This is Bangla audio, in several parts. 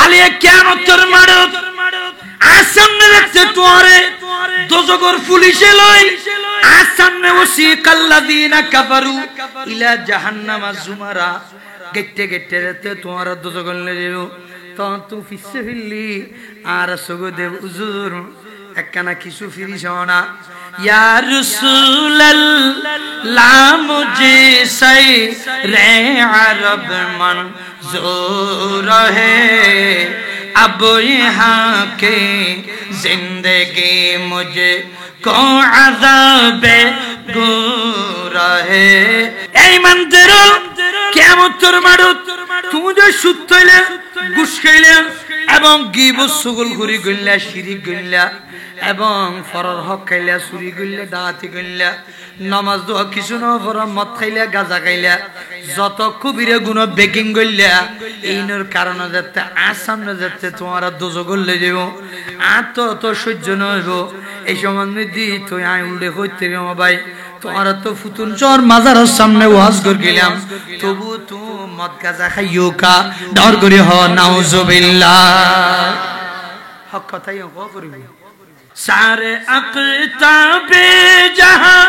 আলিয়া কিয়ামতের মাঠত আসামনে দেখতে তোরে দোজখর পুলিশে লই আসামনে ওয়াসিকাল্লাযিনা কাফারু ইলা জাহান্নামা জুমারা গেটে গেটে তে তোরা দোজখর লে যাও তো তু ফিসে ফিল্লি আর সগদে হুজুর একখানা কিছু ফিরিসনা ইয়া রাসূলুল্লাহ মুঝে সাই রে আরব মন জোর হে अब यहाँ के जिंदगी मुझे को अज़ाबे गुरा है এই মন্দির কিয়ামতের মাঠত তুমি যে সুদ খাইলে ঘুষ খাইলে এবং গীবত চুগলখড়ি কইলা শিরিক কইলা এবং ফরর হক খাইলা চুরি কইলা ডাকাতি কইলা নামাজ দোয়া কিছু না পড়া মদ খাইলা গাঁজা খাইলা যত কবিরা গুনাহ বেকিং কইলা এইনের কারণে যাতে আসামনে যাতে তোমারা দোজখর লই যাবো আর তো সহ্য নইব এই সম্বন্ধে দি তুই আই উল্লেখ হইতে ভাই তোমার তো ফুতুন চর মাজারের সামনে ওয়াজ করে গেলাম তবু তো মদ গাঁজা খাইও কা ডর করে হ নাউজুবিল্লাহ হক কথাই হ করিব सारे अक़ताबे जहां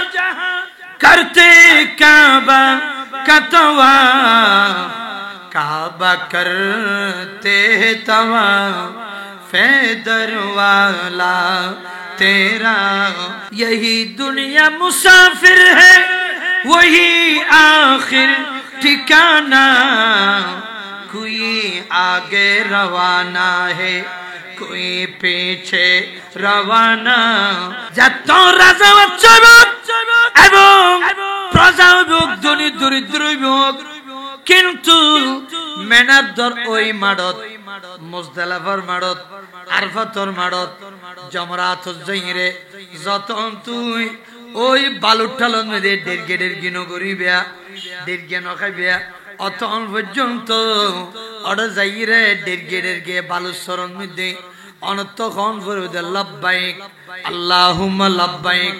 करते काबा का तवा काबा करते तवा फैदर वाला तेरा यही दुनिया मुसाफिर है वही आखिर ठिकाना कोई आगे रवाना है कोई पीछे रवाना যত রাজা চবক এবং প্রজা হোক ধনী দরিদ্র হোক কিন্তু মেনারদর ওই মাড়ত মুজদালিফার মাড়ত আরফাতর মাড়ত জমরাতুজ জাইরে যত তুই ওই বালুঠালন মধ্যে দেড় গিনো করিবা দেড় জ্ঞান খাইবা অতন পর্যন্ত অড যাইরে দেড় গে বালুচরণ মধ্যে অনতক্ষণ পড়বে লব্বাইক আল্লাহুম্মা লব্বাইক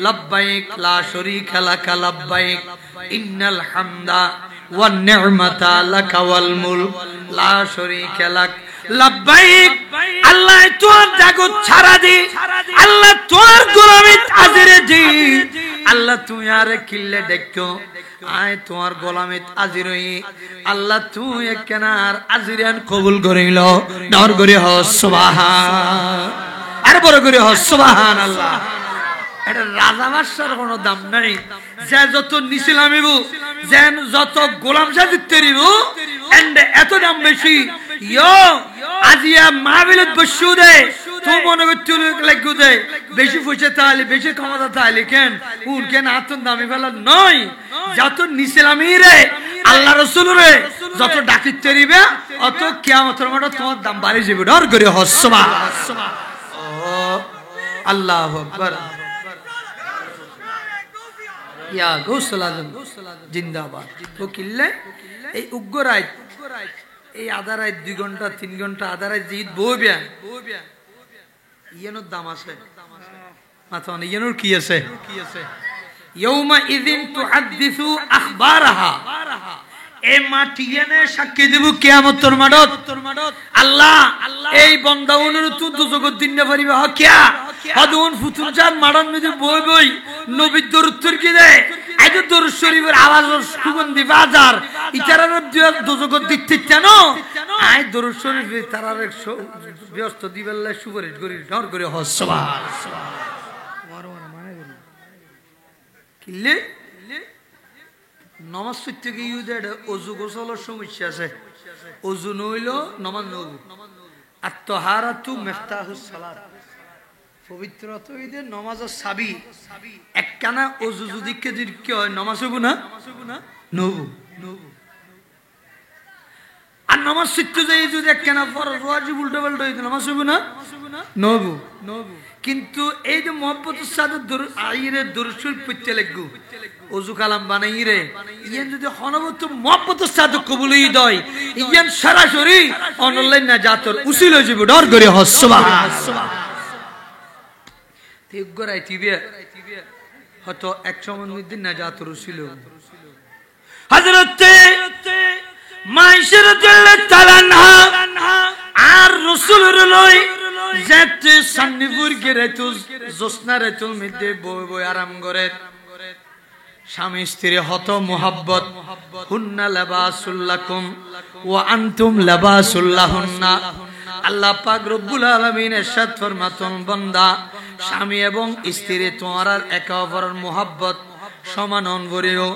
লব্বাইক লা শারীকা লাকা লব্বাইক ইন্নাল হামদা ওয়ান নি'মাতা লাকা ওয়াল মুলক লা শারীকা লাক লব্বাইক আল্লাহ তোর জগৎ ছাড়া দি আল্লাহ তোর গোলামিত আজিরে দি আল্লাহ তুই আর কিল্লে দেখো আয় তোমার গোলামিত আজির হই আল্লাহ তুই একনার আজিরান কবুল করিল নর করে হ সুবহান আর বড় করে হ সুবহানাল্লাহ এটা রাজা বাদশার কোনো দাম নাই যে যত নিছিলামিব যেন যত গোলাম সাজিত তরিব এন্ড এত দাম বেশি ইয়ো আজিয়া মাহবিলত বসু দে তুই মনে করতে লাগু দে বেশি পয়সা তাহলে বেশি ক্ষমতা তাহলে কেন উন কেন আতন দামি ফেলা নয় যত নিছিলামি রে আল্লাহ রাসূল রে যত ডাকিত তরিবে অত কিয়ামতের মাঠে তোমার দাম বাড়ি যাবে ডর করে হ সুবহান ও আল্লাহু আকবার ইয়া গৌসুল আজম জিন্দাবাদ তো কিল্লে এই উগ্ররাত এই আধা রাত 2 ঘন্টা 3 ঘন্টা আধা রাত জিত বইবে ইয়ানোর দাম আছে মাথা না ইয়ানোর কি আছে ইয়াউমা ইযিন তুহাদ্দিসু আখবারাহা এই মাটিয়েনে সাক্ষী দেব কিয়ামতের মাঠত আল্লাহ এই বান্দাগুলোর তুই দুজগত দিন না পারিবে হ কিয়া হদুন ফুতুন জান মাড়ন মধ্যে বই বই নবীর দরুদ কি দেয় আজ দরুদ শরীফের আওয়াজ সুগন্ধি বাজার ইতারার দুজগত দিতে কেন আই দরুদ শরীফ তারার ব্যস্ত দিবেল্লা সুপারিশ করি ডর করে হ সুবহান মানে কিলে নামাজ পড়তে গিয়ে অজু গোসলের সমস্যা আছে অজু নইল নামাজ নব আর তাহারাতু মিফতাহুস সালাত পবিত্রতা হইতে নামাজের চাবি একখানা অজু যদি কি হয় নামাজ হইব না নব আর নামাজ শিখতে যাই যদি একখানা ফরজ ওয়াজিব উল্টা পাল্টা হইতে নামাজ হইব না নব কিন্তু এই যে মুহাব্বতের সাথে আইরে দরুদ শরীফ পড়তে লাগবো ওযু কালাম বানাই রে ইয়ান যদি হনবত মুহাব্বতের সাথে কবুল হই দয় ইয়ান সরাসরি অনলাইন না জাতর উসিল হয়ে যাবে ডর করে হ সুবহান ঠিক গরাই টিভি হয়তো এক সময় মধ্যে না জাতর উসিল হযরত মাইশা রাদিয়াল্লাহু তাআলা আনহা সান্নিপুর গেরে তু জোসনা রে তুল মিদে বই বই আরাম করে স্বামী স্ত্রী হত মোহাব্বত হুন্না লাবাসুল লাকুম ওয়া আনতুম লাবাসুল লাহুন্না আল্লাহ পাক রব্বুল আলামিন ইরশাদ ফরমাতুন বান্দা স্বামী এবং স্ত্রী তোমার আর একে অপরের মোহাব্বত সমান অনবরেও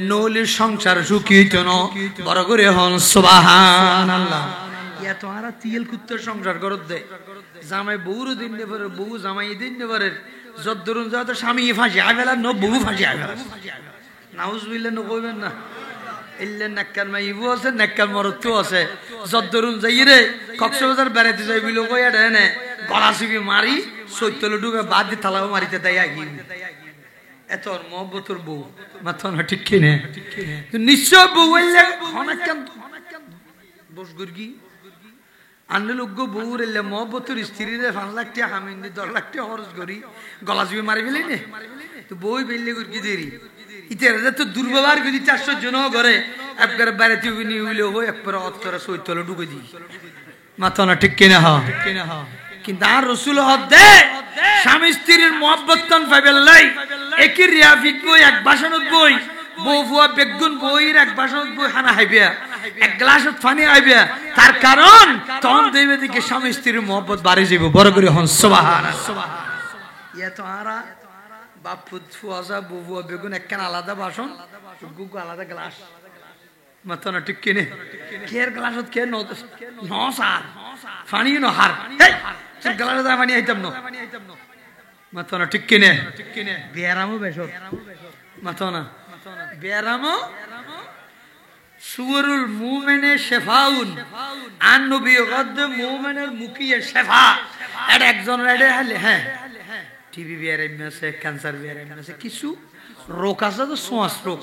নৌলি সংসার সুখী ন বড় করে হন সুবহানাল্লাহ ইয়া তোমারা তিল কুত্তর সংসার করত দে জামাই বউর দিন নে পরে বউ জামাই দিন নে পরে যদ্দরুন যত স্বামী ফাঁসি আইবেলা ন বউ ফাঁসি আইবেলা নাউজুবিল্লাহ ন কইবেন না ইল্লা নাক্কাল মাইবু আছে নাক্কাল মরতু আছে যদ্দরুন যাই রে কক্সবাজার বেড়াইতে যাই বিলো কইয়া দেনে গলা চিপি মারি সৈতলে ডুবে বাদ দি থালাও মারিতে দেয় আগি এত মহব্বতর বউ মাথা না ঠিক কিনে নিশ্চয় বউ হইলে অনেকক্ষণ বস গুরগি আনলে লোক বউর এলে মহব্বতর স্ত্রীর 5 লাখ টাকা হামিন 10 লাখ টাকা খরচ করি গলা চিপি মারি ফেলি নে তো বই বেললে গুরগি দেরি ইতে তো দুর্ব্যবহার করি 400 জন ঘরে একবার বেড়াতে নি হইলে হয় একবার অত্তরা সৈতলে ঢুকে দি মাথা না ঠিক কিনে হ্যাঁ কিন্তু আর রাসূল হদে স্বামী স্ত্রীর মোহাব্বত তন পাইবেলাই একই রিয়াফিক বই এক বাসনত বই বউ ফুয়া বেগুন বইর এক বাসনত বই খানা খাইবে এক গ্লাসত পানি খাইবে তার কারণ তখন দেবে দিকে স্বামী স্ত্রীর মোহাব্বত বাড়ি যাবে বড় করে হন সুবহানাল্লাহ ইয়া তো আরা বাপু ফুয়াজা বউ ফুয়া বেগুন একখান আলাদা বাসন গুগু আলাদা গ্লাস মাথা না ঠিক কিনে কের গ্লাসত কে ন সার পানি ন হার গ্লাস দা পানি আইতাম ন মাথা না ঠিক কিনে বেয়ারামও বেশর মাথা না বেয়ারামও সুরুল মুমিনে শিফাউন আন নবী গদ মুমিনের মুকিয়ে শিফা এর একজন রেডে হলে হ্যাঁ টিবি বিয়ারাম আছে ক্যান্সার বিয়ারাম আছে কিছু রোগ আছে তো শ্বাস রোগ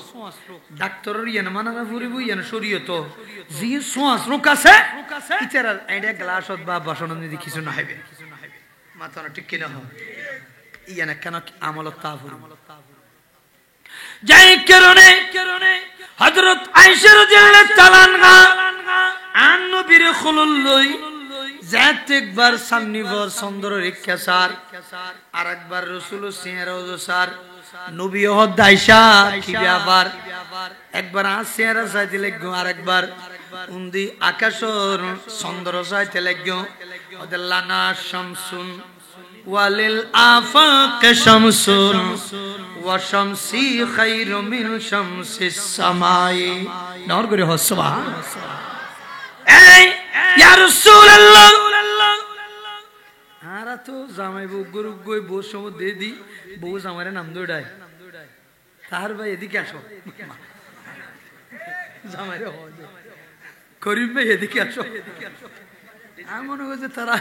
ডাক্তারের ইয়ান মানা ফুরিব ইয়ান শরীয়ত জি শ্বাস রোগ আছে ইতার আইডা গ্লাসত বা বাসনত যদি কিছু না হইবে মাথা না ঠিক কিনা হয় ইয়ান কেন আমলত তা ফুরিব যাই কারণে হযরত আয়েশা রাদিয়াল্লাহু তাআলা আনহা আন নবীর খুলুল লই জাত একবার সামনিবর সুন্দরের ইচ্ছাসার আর একবার রাসূল সিরাজসার নবী হদ আয়েশা কি ব্যাপার একবার আসিয়ারা সাইতে লাগো আর একবার উন্দি আকাশর সুন্দর সাইতে লাগো ওদাল্লানা শামসুন ওয়ালিল আফাক শামসুন ওয়া শামসি খায়রু মিন শামসিস সামাই নর করে সুবহানাল্লাহ এই ইয়া রাসূলুল্লাহ আরা তো জামাই বউ গরু গই বউ সম দে দি বউ জামারে নাম দৌড়ায় তার ভাই এদিকে আসো জামাইরে করিম ভাই এদিকে আসো আমি মনে করছি তারা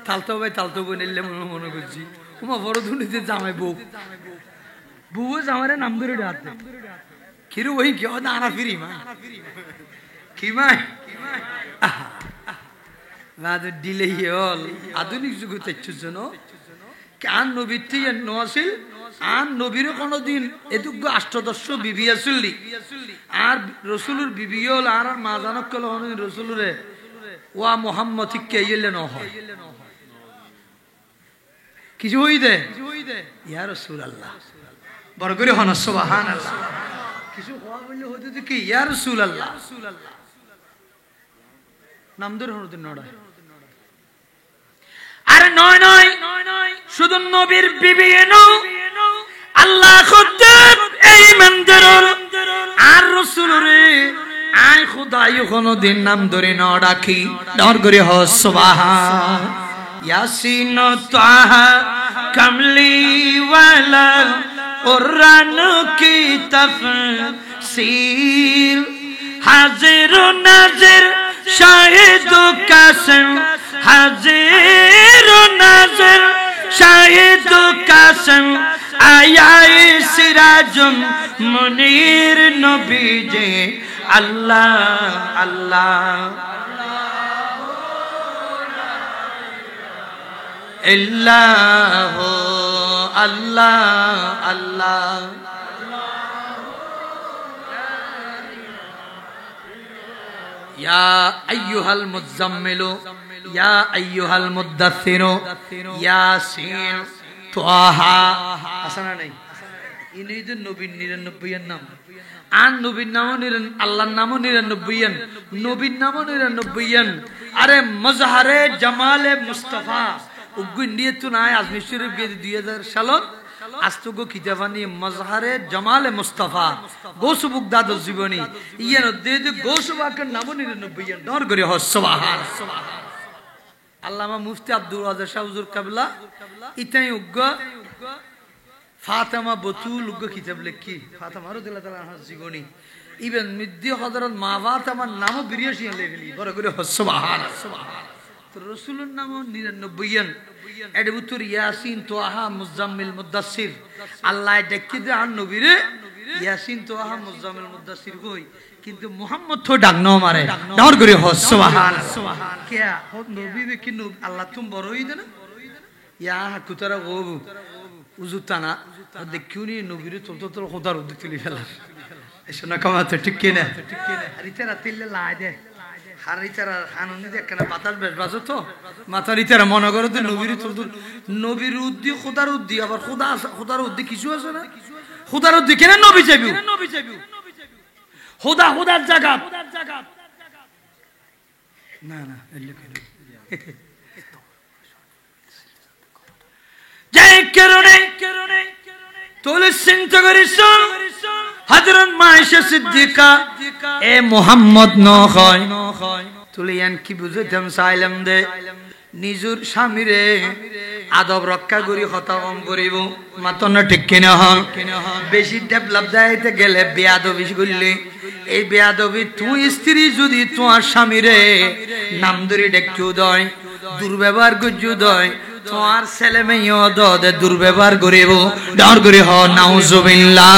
তালতো ভাই তালতো বই নিলে মনে করছি উমা বড় ধুনিতে জামাই বউ বউ জামারে নাম ধরে ডাকতে কিরু ওই কেউ না আনা ফিরি মা কি মাই রাতে ডিলে হল আধুনিক যুগে তেচ্ছুজন কান নবীর থেকে নছিল আর নবীরও কোনোদিন এটুকু আষ্টদর্শ বিবি আসলি আর রসুলের বিবি হল আর মা জানক কল রসুলরে ওয়া মোহাম্মদ কে ইলে ন হয় কিছু হই দে ইয়া রাসূলুল্লাহ বড় করে হন সুবহানাল্লাহ কিছু হওয়া বললে হইতো কি ইয়া রাসূলুল্লাহ নাম ধরে হরদিন নড়ায় আরে নয় নয় শুধু নবীর বিবি এনো আল্লাহ খুদ এই মন্দিরের আর রাসূলরে আই খোদাই কোনদিন নাম ধরে না ডাকি ডর করে হ সুবহান ইয়াসিন তাহা কামলি ওয়ালা কুরআন কি তাফসীর হাজির নাজির শাহিদ কাসম হাজির নাজির শাহিদ কাসম আয়ায়ে সিরাজুম মুনির নবী যে আল্লাহ আল্লাহ ইল্লাহ আল্লাহ আল্লাহ ইয়া আইয়ুহাল মুজাম্মিলু ইয়া আইয়ুহাল মুদ্দাসসিরু ইয়াসিন তাহা আসনা নাই ইনি যে নবীর 99 এর নাম আর নবীর নামও আল্লাহর নামও 99 নবীর নামও 99 আরে মজহারে জামালে মুস্তাফা উগুন নিয়ে তো নাই আজমির শরীফ গে 2000 সালত আস্তগো কিতাবানি মজহারে জামালে মুস্তাফা গোস বুগদাদ জীবনী ইয়েন দে গোস বাকের নামও 99 ডর করে হ সুবহান আল্লামা মুফতি আব্দুল রাজ্জাক শাহ হুজুর কাবলা ইতাই উগ্গা ফাতেমা বতুল উগ্গা কিতাব লিখি ফাতেমা রাদিয়াল্লাহু তাআলা আনহা জীবনী ইবেন মিদ্দি হযরত মা ফাতেমার নামও 82 লেখলি বড় করে হ সুবহান তো রাসূলের নামও 99 এর ভিতর ইয়াসিন তাহা মুজাম্মিল মুদ্দাসসির আল্লাহ ডাকি দে আর নবীরে ইয়াসিন তাহা মুজাম্মিল মুদ্দাসসির কই কিন্তু মুহাম্মদ তো ডাক ন মারে ডর করে হ সুবহান কে নবী বে কি আল্লাহ তুম বড় হই দেনা ইয়া কুতারা গো উজুতানা দেখিউনি নবীরে তো খোদার উদ্দি তুলি ফেলা এসো না কামাতে ঠিক কি না রিতারা তিল্লে লাই দে আর রিতারা হানুনি দে কেন বাতাস বেশ বাজো তো মাথা রিতারা মনে করো তো নবীর উদ্দি খোদার উদ্দি আবার খোদার উদ্দি কিছু আছে না খোদার উদ্দি কেন নবী চাইবি খোদার জায়গা না না যাই কারণে তোলে চিন্তা করিস হযরত মায়েশা সিদ্দিকা এ মুহাম্মদ ন হয় তুলে ইয়ান কি বুঝাইতাম চাইলাম দে নিজুর স্বামীরে আদব রক্ষা করি কথা কম করিব মাতন ঠিক কিনা হয় বেশি ডেভেলপ দাইতে গেলে বেয়াদবি করলে এই বেয়াদবি তুই স্ত্রী যদি তোমার স্বামীরে নাম ধরে ডেকু দয় দুর্ব্যবহার করজু দয় তোমার ছেলে মেয়েও দে দুর্ব্যবহার করিব ডর করে হ নাউজুবিল্লাহ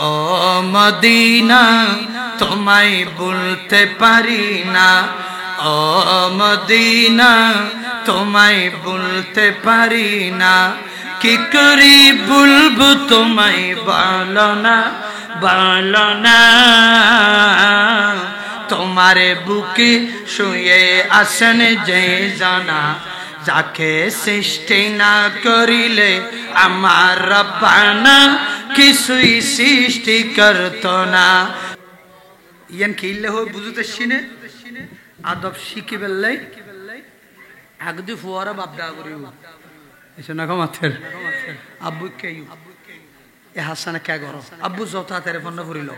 ও মদিনা তোমায় বলতে পারি না ও মদিনা তোমায় বলতে পারি না কি করি বলবো তোমায় বলো না তোমারে বুকে শুয়ে আসেন যে জানা যাকে সৃষ্টি না করিলে আমার রব্বানা কিছুই সৃষ্টি করতো না ইয়ান খেললে হয় বুঝতে শিনে আদব শিখি বেললাই আগদি ফুয়ারা বাপডা করিব এসে না মাথের আব্বু কে এ হাসানা কে গরম আব্বু যথা তেরে ফোন ফুরিল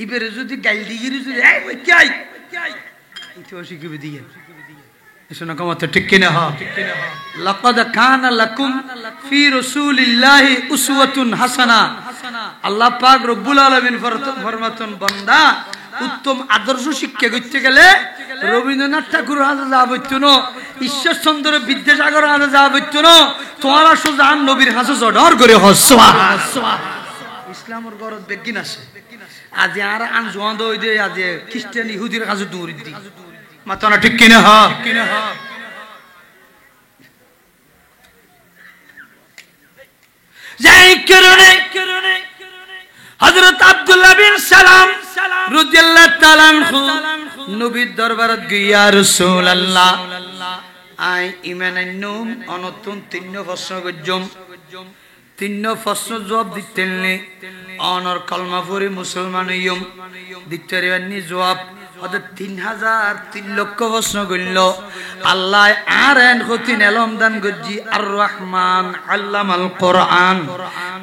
ইবেরে যদি গাইল দিগিরি যদি এই ওই কাই ইতো শিখিবে দিয়ে এসে না মাথের ঠিক কিনা হ লাকাদ কানা লাকুম ফি রাসূলিল্লাহি উসওয়াতুন হাসানা আল্লাহ পাক রব্বুল আলামিন ফরমাতন বান্দা উত্তম আদর্শ শিক্ষা করতে গেলে রবীন্দ্রনাথ ঠাকুর হাজা যা বইতো না ঈশ্বরচন্দ্র বিদ্যাসাগর হাজা যা বইতো না তোমার সুজান নবীর হাজা ডর করে হসওয়া ইসলামের গরদ বেগিন আছে আজ আর আন জোয়ান দই দে আজ খ্রিস্টান ইহুদির কাছে দূর দি মাতানা ঠিক কিনা হ যাই কারণে হযরত আব্দুল্লাহ বিন সালাম রাদিয়াল্লাহু তাআলা আনহু নবীর দরবারত গিয়া রাসূলুল্লাহ আই ইমানের নাম অনতুন তিন প্রশ্ন গজম তিন প্রশ্ন জবাব দিতেনলে অনর কলমা পড়ে মুসলমান হইম দিতেরনি জবাব ওদের 3000 লক্ষ প্রশ্ন কইল আল্লাহ আর এন হতিন এলম দান গজি আর রহমান আল্লামাল কোরআন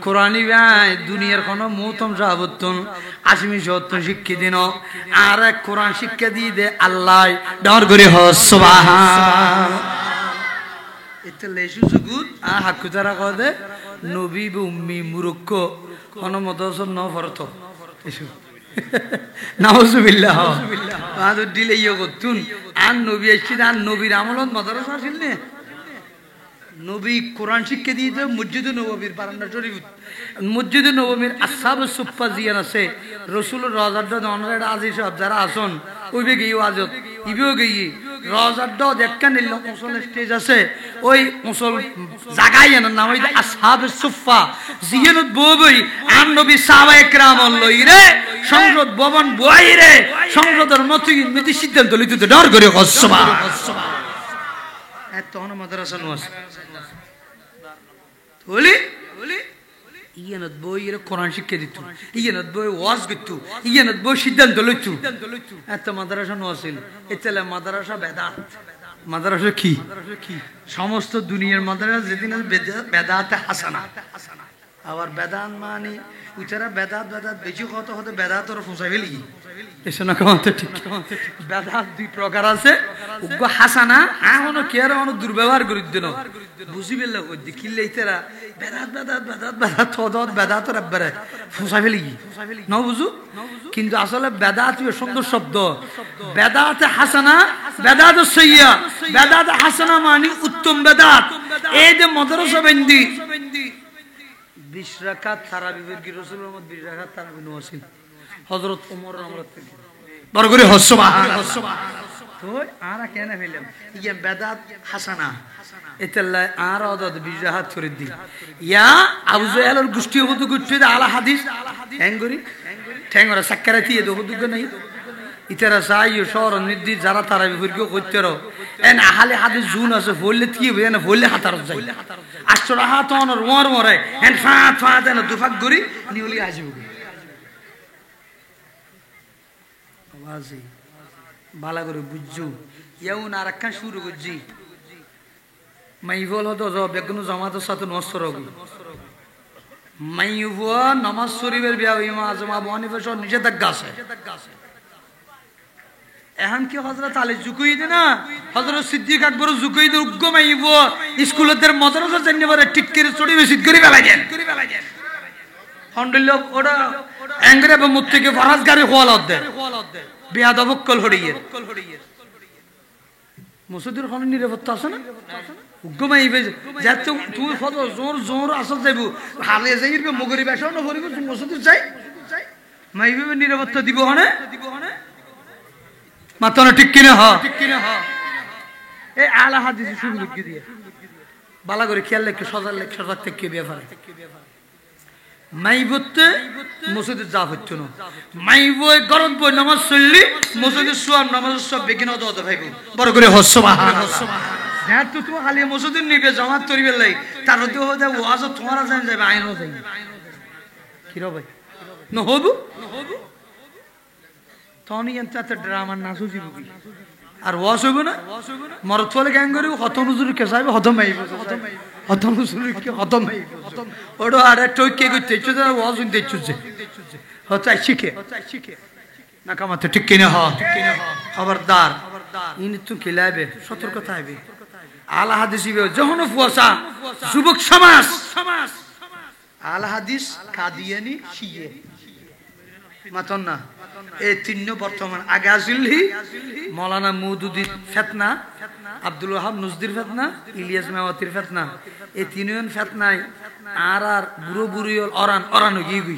কোরআনি ভাই দুনিয়ার কোন মুতম সাহাবতুন আসমি সত্য শিক্ষা দিন আর কোরআন শিক্ষা দিয়ে দে আল্লাহ ডর করে হ সুবহান এতে লেসু সুগুত আ হাকুতারা কদে নবী উম্মি মুরক্ক কোন মদসন ন ফরত এসু নাউজুবিল্লাহ আদু দিলে ইয়ো গতুন আর নবী এসেছিল আর নবীর আমলত মাদ্রাসা ছিল না নবী কোরআন শিক্ষা দিয়েছে মসজিদে নববীর বারান্দা শরীফ মসজিদে নববীর আসহাব সুফা জিয়ান আছে রাসূলুর রাজার দনরা আজিজ সব যারা আসন ওইবে গিয়ে আজত ইবেও গিয়ে রজার ড দেখেন নিল মুসল স্টেজ আছে ওই মুসল জাগাই না নাম হইছে আসহাবুস সুফা জিয়ানত ববই আর নবী সাহাবায়ে কেরাম লইরে সংসদ ভবন বইরে সংসদের মিটি সিদ্ধান্ত লইতে ডর করে সুবহানাল্লাহ এত হন মাদ্রাসা নস বলি ইয়ানত বইরে কোরআন শিক্ষা দিত ইয়ানত বই ওয়াজ করত ইয়ানত বই সিদ্ধান্ত লইত এত মাদ্রাসা নছিল এতলে মাদ্রাসা বেদাত মাদ্রাসা কি সমস্ত দুনিয়ার মাদ্রাসা যেদিন বেদাতে হাসানা আবার বেদান মানে উচারা বেদাত বেশি কত হতে বেদাতর ফুসাই ফেলি এসে না কমতে ঠিক বেদাত দুই প্রকার আছে উগ্র হাসানা এখনো কে আর অনেক দুর্ব্যবহার করি দিন বুঝি পেলে ওই দেখিলে ইতারা বেদাত বেদাত বেদাত বেদাত থদত বেদাতর একবারে ফুসাই ফেলি ন বুঝু কিন্তু আসলে বেদাত সুন্দর শব্দ বেদাতে হাসানা বেদাত সইয়া বেদাত হাসানা মানে উত্তম বেদাত এই যে মাদ্রাসা বন্দি 20 রাকাত তারাবির কি রাসূল মুহাম্মদ 20 রাকাত তারাবি নওয়াসিল হযরত ওমর আমরাত থেকে বড় করে সুবহানাল্লাহ তো আরা কেন হইলাম ইয়া বেদাত হাসানা এতলা আর ওদদ 20 রাকাত করে দি ইয়া আবু জাহেলের গোষ্ঠী হবু গুটি আলা হাদিস এঙ্গরি ঠেঙ্গরা সাক্কারাতি এ দুগ নাই ইতারা সাইও শহর নিদি যারা তারাবি ফিরকে কইতেরো এন আহলে হাদিস জুন আছে বললে কি হবে না বললে হাতার যাই আষ্টরা হাত অনর ওর মরে এন ফাত ফাত এন দুফাক গরি নিউলি আসিব আওয়াজে বালা করে বুঝজু ইয়াউন আরাক্কা শুরু করজি মাইভল হতো বেগুন জামাতের সাথে নসর হবে মাইভ নামাজ শরীফের বিয়া ইমাম আজম আবু হানিফা সহ নিষেধাজ্ঞা আছে এখন কি হযরত আলী জুকুই দে না হযরত সিদ্দিক আকবর জুকুই দে উগ্গ মাইব স্কুলদের মাদ্রাসা জন্য বড় টিক্কির চড়ি মেসিদ করে ফেলাই দেন হন্ডল ওটা এঙ্গরে বে মুত থেকে ফরাজ গাড়ি খোয়ালত দে বেয়াদব কল হড়িয়ে মুসুদের কোন নিরাপত্তা আছে না উগ্গ মাইব যা তুই ফদ জোর জোর আসল যাইবো হালে যাইবে মগরি বেশাও না করিব মুসুদের যাই মাইবে নিরাপত্তা দিব হনে মাতানো ঠিক কিনা হ এই আলা হাদিস শুরু লিখি দিয়ে বালা করে খেয়াল লেখে সজার লেখ সজার থেকে ব্যাপারে মাইবতে মসজিদে যা হচ্ছে না মাইবই গরম বই নামাজ চললি মসজিদে সোয়াব নামাজ সব বেগিন হতে হতে ভাইব বড় করে সুবহানাল্লাহ হ্যাঁ তো তুমি খালি মসজিদে নিবে জামাত করিবে লাই তার হতে হতে ওয়াজ তোমারা জান যাবে আইনও যাই কি রে ভাই নহবু তনি এন্তাতে ড্রামা নাচু জিবুকি আর ওয়াজ হইব না মরদ ফলে গ্যাং করিব হত নুজুর কে চাইবে হত মাইব হত নুজুর কে হত মাইব ওড়ো আরে টইকে কইতে চুদা ওয়াজ হইতে চুজে হত শিখে না কামাতে ঠিক কিনা হ খবরদার ইনি তো খিলাবে সতর্কতা হইবে আলা হাদিস ইবে যখন ফুয়াসা যুবক সমাজ আলা হাদিস কাদিয়ানি শিয়ে মাতন না এই তিন বর্তমান আগে আসিলহি মৌলানা মওদুদি ফিতনা আব্দুল ওয়াহাব নুজদির ফিতনা ইলিয়াস মেওয়াতির ফিতনা এই তিনজন ফিতনায় আর বুড়ো বুড়ি অরান অরান হই গই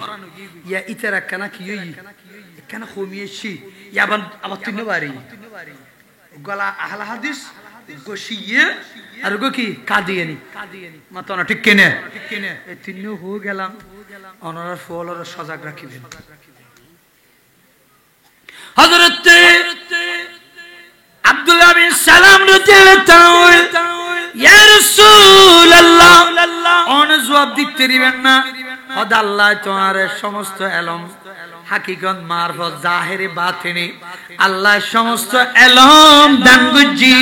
ইয়া ইতারা কেন কি হই কেন কমিয়েছি ইয়াবান আবার তিন বাড়ি গলা আহলে হাদিস গোশিয়ে আর গো কি কাদিয়ানি মাতন ঠিক কেনে এই তিন হো গেলাম অনরার ফলর সজাগ রাখিবেন হযরত আব্দুল্লাহ বিন সালাম রাদিয়াল্লাহু তাআলা ইয়া রাসূলুল্লাহ অন জবাব দিতে দিবেন না খোদা আল্লাহ তোমার সমস্ত ইলম হাকিকত মারফত জাহিরে বাতিনি আল্লাহ সমস্ত ইলম দান করজি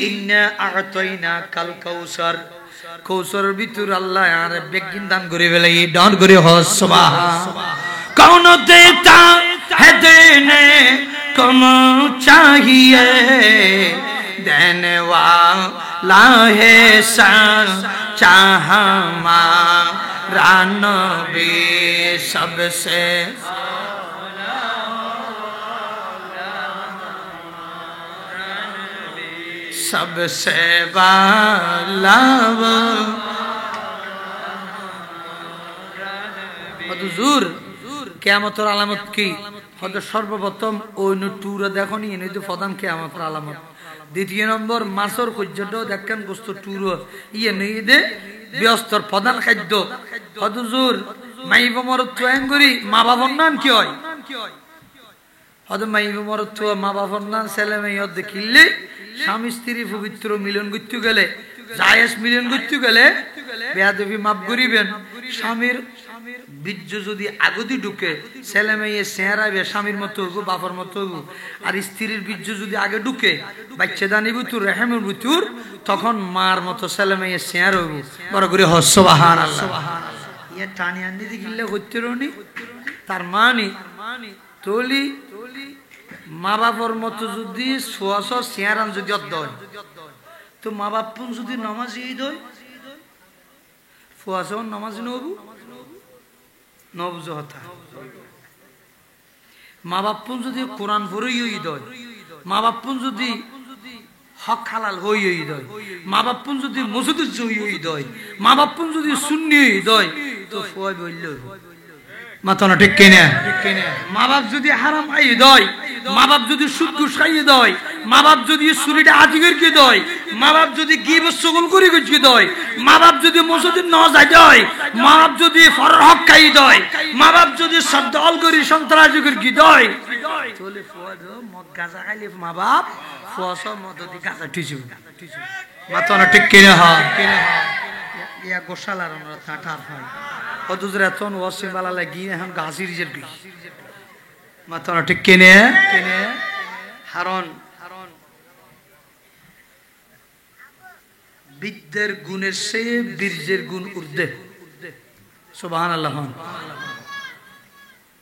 ইন্না আ'তাইনা কাল কাউসার কাউসারের ভিতর আল্লাহ আর বেগিন দান করে ফেলে ডান করে সুবহানাল্লাহ কৌন দেতা है देने कम चाहिए देने वाला है सच्चा हमारा नबी सबसे सबसे वाला हुजूर कियामत और अलामत की হয়তো সর্বপ্রথম ওই টুরে দেখো নি এনে তো প্রধান কিয়ামতের আলামত দ্বিতীয় নম্বর মাছর পর্যন্ত দেখেন গোস্ত টুর ইয়ে নেই দে ব্যস্তর প্রধান খাদ্য হদুজুর মাইব মরত করি মা বাবার নাম কি হয় হয়তো মাইব মরত মা বাবার নাম ছেলে মেয়ে দেখিলে স্বামী স্ত্রী পবিত্র মিলন করতে গেলে জায়েজ মিলন করতে গেলে বেয়াদবি মাফ করিবেন স্বামীর বীর্য যদি আগদি ঢুকে ছেলে মেয়ে চেহারাবে স্বামীর মতো হইব বাবার মতো হইব আর স্ত্রীর বীর্য যদি আগে ঢুকে বাচ্চা দানি বুতুর রেহেমের বুতুর তখন মার মতো ছেলে মেয়ে চেহারা হইব বড় করে সুবহানাল্লাহ ইয়ে টানি আনি দিলে করতে রনি তার মানে তলি মা বাবার মতো যদি সোয়াশ চেহারান যদি অদ্দয় তো মা বাপ যদি নামাজি দয় ফুয়াশ নামাজি নবু নবুজ হতা মা বাপ যদি কোরআন পড়ই দয় মা বাপ যদি হক হালাল হই দয় মা বাপ যদি মসজিদ জই দয় মা বাপ যদি সুন্নি দয় তো ফুয়াই বলল মাথা ঠিক কিনা মা বাপ যদি হারাম খাই দয় মা বাপ যদি সুদ ঘুষ খাইয়ে দয় মা বাপ যদি চুরিটা আতিকের কি দয় মা বাপ যদি গিবত সগল করে কি দয় মা বাপ যদি মসজিদ ন যায় দয় মা বাপ যদি ফরর হক খাই দয় মা বাপ যদি শব্দ অল করি সন্ত্রাসীর কি দয় চলে ফুয়াদ মদ গাঁজা খাইলে মা বাপ ফুয়াস মদ দি গাঁজা টিছু মাথা ঠিক কিনা হয় ইয়া গোশালার আমরা ঠাঠার হয় হদুজরে তন ওয়াসে বালা লাগি এখন গাছির জের কি মাথা ঠিক কিনে হারন বিদ্যের গুণের সে বীর্যের গুণ ঊর্ধ্বে সুবহানাল্লাহ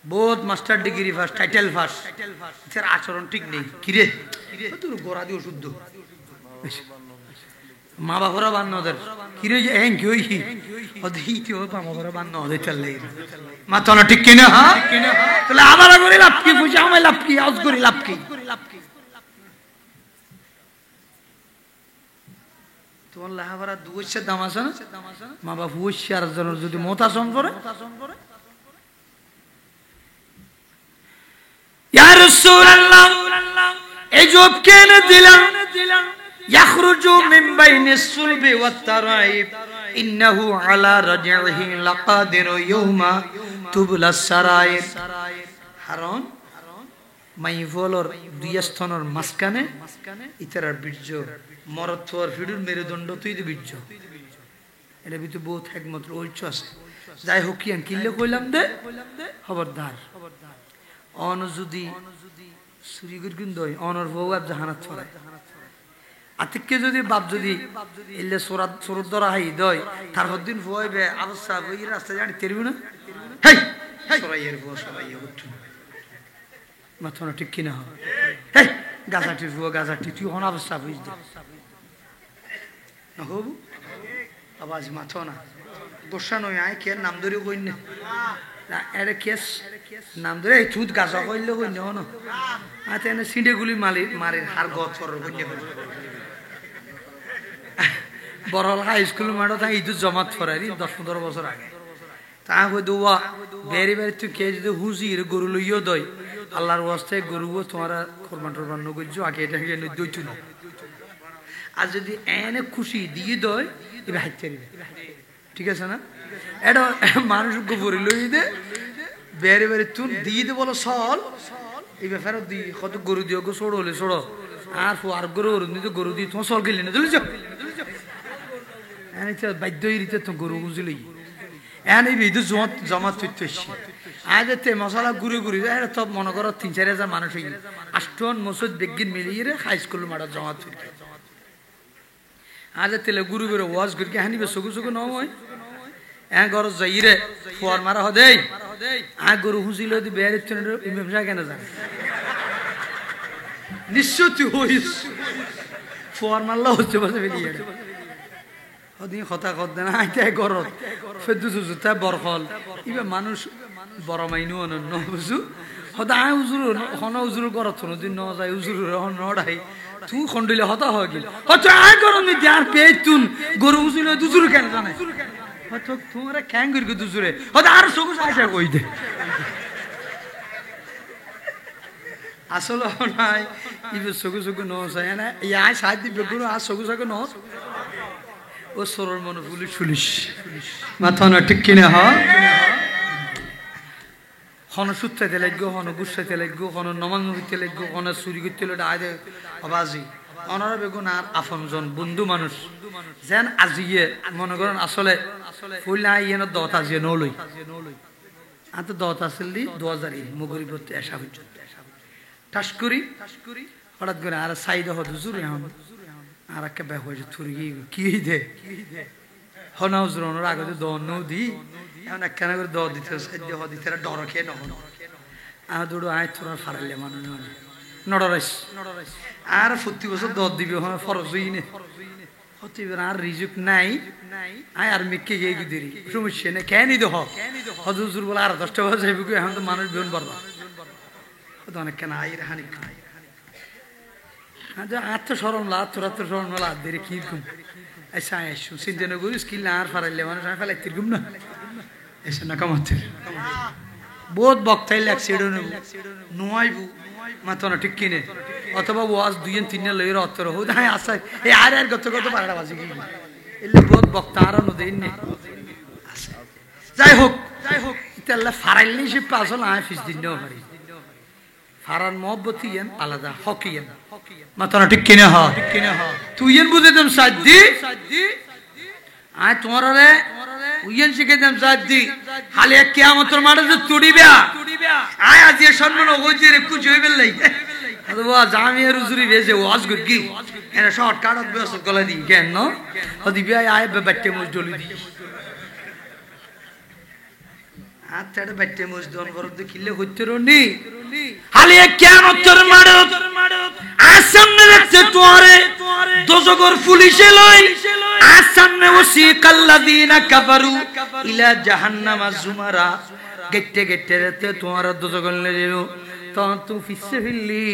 বহুত master degree first title first এর আচরণ ঠিক নেই কিরে তোর গোড়া দিয়ে শুদ্ধ মা বাবারা বান্ন ওদের কিরে হ্যাঁ কি ওই ওদিকে মা বাবারা বান্ন ওদের চললে মাথা ঠিক কিনা হ্যাঁ তাহলে আবার করে লাভ কি বুঝে আমায় লাভ কি আউজ করে লাভ কি তোমার লাহাবারা দুইশের দাম আছে না মা বাপ হুইশে আর জনের যদি মোতাসন করে ইয়া রাসূলুল্লাহ এই জব কেন দিলাম ইয়াখরুজু মিন বাইনিস সুলবি ওয়াত তারাইব ইন্নাহু আলা রাজইহি লাকাদির ইয়াউমা তুবলাস সারাইর হারন মাইফলর দুই স্তনের মাঝখানে ইতারার বীর্য মরত্বর ফিডুর মেরুদণ্ড তুই বীর্য এটা ভিতরে বহুত একমাত্র ঐচ্ছ আছে যাই হোক কি কিনলে কইলাম দে খবরদার অন যদি সুরিগুর গুণ দই অনর বউ আর জাহানাত ছড়ায় আতিককে যদি বাপ যদি এলে সুরত ধরা হাই দই তারপর দিন ভয়বে অবস্থা ওই রাস্তা জানি তেরবি না হেই সরাইয়ের বউ সরাইয়ে উঠুন মাথা ঠিক কিনা হয় হেই গাছাটির বউ গাছাটি তুই হন অবস্থা বুঝ দে না হবু আওয়াজ মাথা না গোসা নয় আয় কে নাম ধরে কই না এর কেস নাম ধরে চুত গাছা কইলে কই না হন আতে এনে সিঁড়ে গুলি মারির হার গছ কর কই না বড়ল হাই স্কুল মাঠে তাই ইদু জমাত ফরাই 10-15 বছর আগে তা কই দুয়া বেরি বেরি তুই কে যদি হুজির গরু লইও দই আল্লাহর ওয়াস্তে গরুও তোমারা কুরবান টরবান নগজু আগে এটা কে দইছু না আর যদি এনে খুশি দিয়ে দই এবে হাইতে দিবে ঠিক আছে না এটা মানুষ গোবরি লই দে বেরি বেরি তুই দিয়ে দে বলো সল এই ব্যাপারে দি কত গরু দিও গো ছোড় হলে ছোড় আর আর গরু নিতে গরু দি তোমার সল গেলি না চলে যাও বাধ্য হইতে তো গরু বুঝলি এনে বিদ্যুৎ জমা তুইতে আজ তে মশলা ঘুরে ঘুরে এটা তো মনে করো 3-4 হাজার মানুষ হয়ে আষ্টন মসজিদ বেগিন মিলিয়ে রে হাই স্কুল মাঠে জমা তুইতে আজ তেলে গুরু বেরো ওয়াজ করে হানিবে সগু সগু ন হয় ঘর যাই রে ফোয়ার মারা হদে গরু হুঁচিল বেড়ে ব্যবসা কেন যায় নিশ্চয় তুই হইস ফোয়ার মারলা হচ্ছে বসে বেরিয়ে ওদিন কথা কত না আইতাই গরত ফেদু জুতা বরফল ইবে মানুষ বড় মাইনু অনন্য বুঝু হদা আই উজুর হন উজুর গরত নদিন ন যায় উজুর হন নড়াই তুই খন্ডিলে হতা হয়ে গেল হয়তো আই গরম নি যার পেয়ে তুন গরু উজুর দুজুর কেন জানে হয়তো তোমরা ক্যাং করে দুজুরে হয়তো আর সবুজ আশা কই দে আসলে নাই ইবে সগু সগু নস হয় না ইয়াই সাহায্য বেগুন আর সগু সগু নস ও সরল মনে পুলিশ পুলিশ মাথা না ঠিক কিনে হ হন সুত্রাইতে লাগবো হন গুসাইতে লাগবো হন নমাজ হইতে লাগবো হন চুরি করতে লাগবে আয় আবাজি অনারা বেগুন আর আপনজন বন্ধু মানুষ যেন আজিয়ে মনে করেন আসলে ফুলনা ইয়েন দত আজিয়ে নলই আন্ত দত আসল দি 2000 মুগরি পড়তে আসা হইছে টাসকুরি হঠাৎ করে আর সাইদ হদ হুজুর এখন আর একটা ব্যাগ হয়েছে থুরি কি দে হনা হুজুর ওনার আগে তো দন নদী এখন একখানা করে দ দিতে সাইড হ দিতে ডর খেয়ে নহন আর দুটো আয় তোরা ফারাইলে মানুষ নড়রাইস আর 40 বছর দ দিবি হ্যাঁ ফরজ হইনে হতে আর রিজুক নাই আয় আর মিকে গিয়ে কি দেরি সমস্যা নেই কেন দেহ হুজুর বলে আর 10টা বাজে এখন তো মানুষ বিহন পারবা অনেক কেন আইর হানি আত্মস্মরণ লা তোরা তো স্মরণ লা দেরি কি ঘুম এসা এসু সিন্ধনগর স্কিল না আর ফারাইলে মানুষ ফেলাইতে ঘুম না এসে না কামাতে বহুত বক্তাই লাগছে নোয়াইবু মাথা না ঠিক কিনে অথবা ওয়াজ 2-3 লইর অত্তর হো হ্যাঁ আসা এই আর গত 12টা বাজে কি এলে বহুত বক্তা আর নদেন নে যাই হোক ইতাল্লা ফারাইলে সে পাছল আয় ফিস দিন না পারি ফারান মহব্বতিয়ান আলাদা হকিয়ান মাথা না ঠিক কিনে হ তুই এন বুঝে দেম সাদ্দি আয় তোমারে উইয়েন শিখে দেম সাদ্দি হালে কিয়ামতের মাঠে যে তুড়িবা আয় আজ এ সম্মান ওজে রে কুছ হইবে লাই অথবা জামিয়া রুজুরি বেজে ওয়াজ গকি এনা শর্টকাট অভ্যাস গলা দি কেন ন হদিবি আয় বাট্টে মুজ ডলি দি আত্তাড়ে বাট্টে মুজ দন বড় দেখিলে হইতে রনি হালে কিয়ামতের মাঠে আসামনে দেখতে তোরে দোজগর পুলিশে লই আসামনে ওসিকাল্লাযিনা কাফারু ইলা জাহান্নামা জুমারা গেটে গেটে রেতে তোমার দোজগর লে যাও তখন তুই ফিসে ফিরলি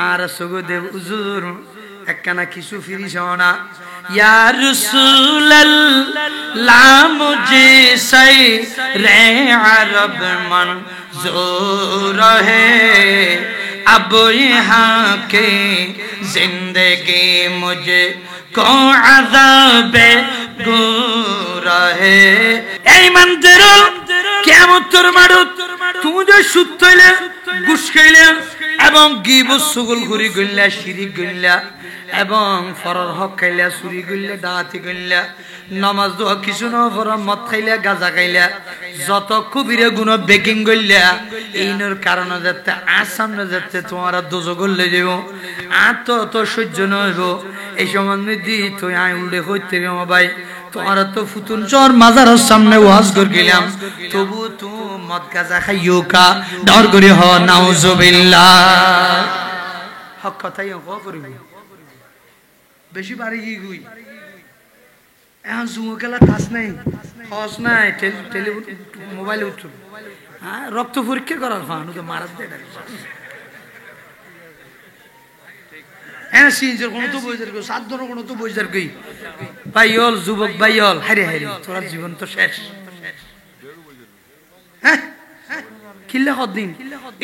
আর সগদেব হুজুর একখানা কিছু ফিরিস না ইয়া রাসূলুল্লাহ মুঝে সাই রে আরব মন জোর হে अब यहाँ के जिंदगी मुझे को अज़ाब गुरा है এই মন্দির কিয়ামতের মাঠে তুমি যে সুদ হইলে ঘুষ খাইলে এবং গিবত সুগল ঘুরি গইলা শিরিক গইলা এবং ফরর হক খাইলা চুরি গইলা ডাকাতি গইলা নামাজ দোয়া কিছু না পড়া মদ খাইলা গাঁজা খাইলা যত কবিরে গুণ বেকিং গইলা এইনোর কারণে যাতে আসামনে যাতে তোমার দোজগল লই যাব আর তো সহ্য নইব এই সম্বন্ধে দি তুই আই উল্লেখ হইতে আমার ভাই তোমার তো ফুতুন চর মাজারের সামনে ওয়াজ করে গেলাম তবু তো মদ গাঁজা খাইও কা ডর করে হ নাউজুবিল্লাহ হক কথাই হক করিব বেশি বাড়ি কি গুই এখন জুয়ো খেলা তাস নাই হস নাই টেলি মোবাইলে উঠো হ্যাঁ রক্ত পরীক্ষা করার ফানু তো মারাত দে হ্যাঁ সিনজের কোনো তো বইজার কই সাত ধরনের কোনো তো বইজার কই ভাইয়ল যুবক ভাইয়ল হারে হারে তোর জীবন তো শেষ হ্যাঁ কিল্লা কদিন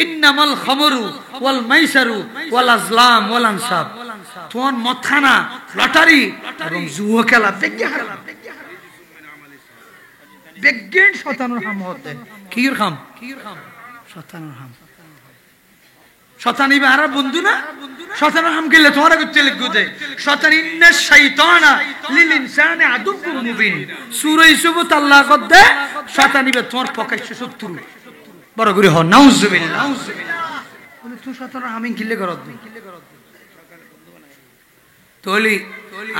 ইন্নামাল খামরু ওয়াল মাইসারু ওয়াল আজলাম ওয়াল আনসাব তোর মথানা লটারি এবং জুয়া খেলা বেজ্ঞান শতানুর হাম হতে কির খাম শতানুর হাম শতানি বারা বন্ধু না শতানুর হাম গেলে তোমার করতে লিখো দে শতানি ইন্না শাইতানা লিল ইনসানি আদুবুন মুবিন সূরা ইউসুফ আল্লাহ কদে শতানি বে তোমার প্রকাশ্য শত্রু বড় করে হ নাউজুবিল্লাহ বলে তুই শতানুর হামিং গিলে করত তোলি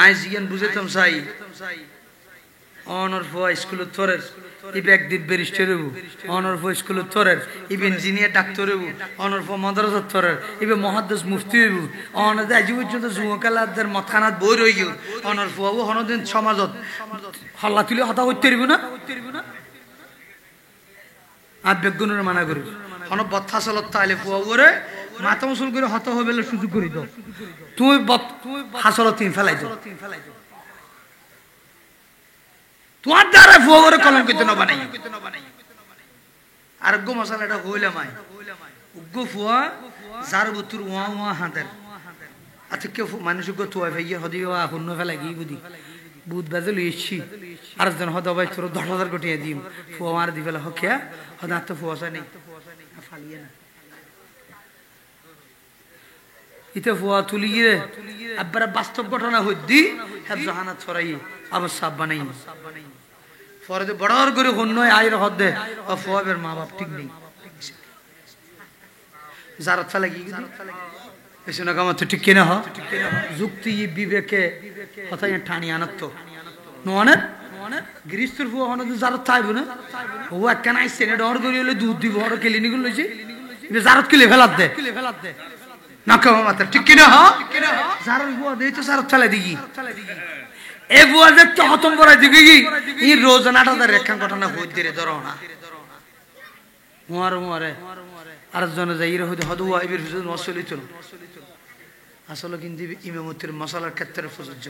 আই জিয়ান বুঝেতাম সাই অনর ফো স্কুল তোরের ইবে একদিন ব্যারিস্টার হবো অনর ফো স্কুল তোরের ইবে ইঞ্জিনিয়ার ডাক্তার হবো অনর ফো মাদ্রাসা তোরের ইবে মুহাদ্দিস মুফতি হবো অনর আজ পর্যন্ত জুয়াকালাদের মতখানাত বই রই গেল অনর ফো হবো হনদিন সমাজত হল্লা তুলে হতা হইতে পারবো না আর বেগুনের মানা করি হন বথা চলত তাইলে ফুয়া করে মাথা মুসল করে হত হবে সুযোগ করে দাও তুমি হাসল তিন ফেলাই দাও তোমার দ্বারা ফুয়া করে কলঙ্কিত না বানাই আর গো মশালাটা হইলাম উগ্গ ফুয়া যার বুতুর ওয়া হাঁদের আচ্ছা কেউ মানুষ উগ্গ তুয়া ভাইয়া হদি হন্য ফেলা গিয়ে বুঝি বুধ বাজে লইছি আর একজন হদ ভাই তোর 10,000 কোটিয়া দিম ফুয়া মার দি ফেলা হকিয়া হদ তো ফুয়াশা নেই ফালিয়ে না ইতে ফুয়া তুলি গিয়ে আবার বাস্তব ঘটনা হদ্দি হ্যাঁ জাহানাত ছড়াই আবার সাব বানাই পরে বড়র করে হন্য আয়ের হদ্দে ফুয়াবের মা বাপ ঠিক নেই জারত ফেলা গিয়ে এসে না কামাতে ঠিক কিনা হ যুক্তি বিবেকে হতাই ঠানি আনত ননে গৃহস্থর ফুয়া হন জারত থাইব না ও একখান আইসে না ডর করি হলে দুধ দিব আর কেলিনি গুলো লইছে জারত কিলে ফেলাত দে না কামাতে ঠিক কিনা হ জারত ফুয়া দেই তো জারত ফেলা দিগি এ ফুয়া যে তো খতম করাই দিগি ই রোজ 8,000 একখান ঘটনা হই দিরে ধরো না মোয়ারে আর জন যাইরে হইতে হদুয়া ইবির হুজুর মসলিত আসলে কিন্তু ইমামতির মশলার ক্ষেত্রে প্রযোজ্য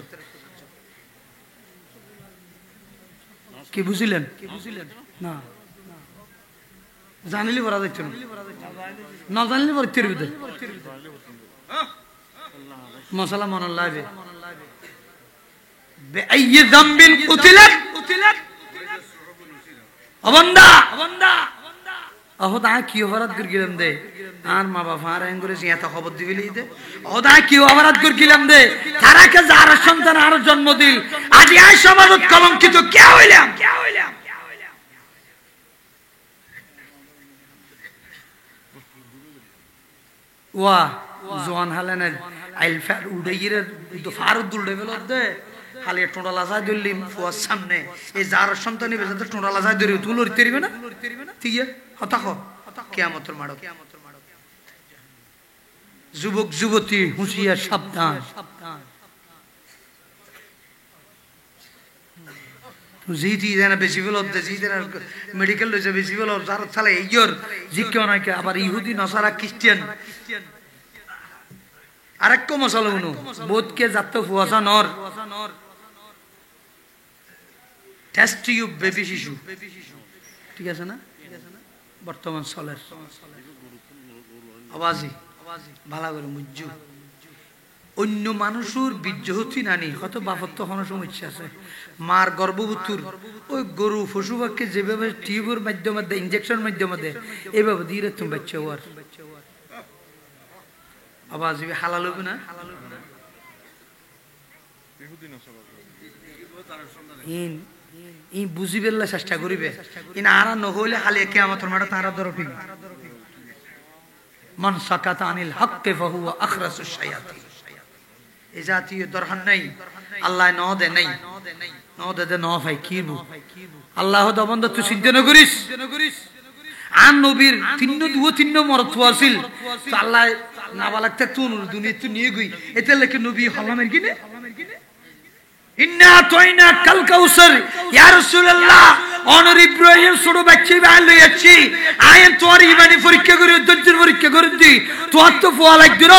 কি বুঝিলেন না জানিলে বলা যাইতো না জানিলে বলতে দিতে মশলা মন লাগবে বেআই যামবিন কুতিলাত অবন্দা অহদা কি অপরাধ করে গেলাম দে আর মা বাবা আর এঙ্গুরে জিয়া তা খবর দিবিলি দে অহদা কি অপরাধ করে গেলাম দে তারাকে যার সন্তান আর জন্ম দিল আজ এই সমাজত কলঙ্কিত কে হইলাম ওয়া জওয়ান হালেনের আইল ফার উড়াইরে তো ফারুদ দুলডে বেলদ দে খালি টোঁডা লাজা দিলিম ফুয়ার সামনে এই যার সন্তান নিবে যাতে টোঁডা লাজা ধরে তুলর তেরিবে না ঠিক আছে হতাখ কিয়ামতের মাড়ো যুবক যুবতী হুঁশিয়ার সাবধান জিটি জানা বেশি বল জিটি মেডিকেল লইছে বেশি বল যার চালে ইয়র জিকে অনেকে আবার ইহুদি নসারা খ্রিস্টান আরেক মশলা উনু বোধকে যাত ফুয়াশা নর টেস্ট টিউব বেবি শিশু ঠিক আছে না বর্তমান চলের আওয়াজি ভালো করে মুজ্জু অন্য মানুষের বীর্যহতি নানি কত বাপর তো কোনো সমস্যা আছে মার গর্ভবতুর ওই গরু পশুপাখি যেভাবে টিউবের মাধ্যমে দেয় ইঞ্জেকশন মাধ্যমে দেয় এইভাবে দিয়ে তুমি বাচ্চা ওর আওয়াজ হালাল হবে না ই বুঝিবে চেষ্টা করিবে ইন আর নহলে খালি কিয়ামতের মাঠে তারা দরফি মান সাকাতা আনিল হক্কে ফাহুয়া আখরাসুশ শায়াতিন এই জাতীয় দরহান নাই আল্লাহ ন দে নাই ন দে ন ভাই কিবু আল্লাহ দবন্দ তুই চিন্তা ন করিস আর নবীর তিন্ন মরত আছিল তো আল্লাহ নাবালাকতে তুন দুনিয়া তুই নিয়ে গই এতে লেখে নবী হলামের কিনে ইন্না তাইনা কাল কাউসার ইয়া রাসূলুল্লাহ অনর ইব্রাহিম ছোট বাচ্চা বাইল লইয়াছি আয়েন তোর ইমানি পরীক্ষা করে দজ্জের পরীক্ষা করে দি তোর তো ফোয়া লাগদিন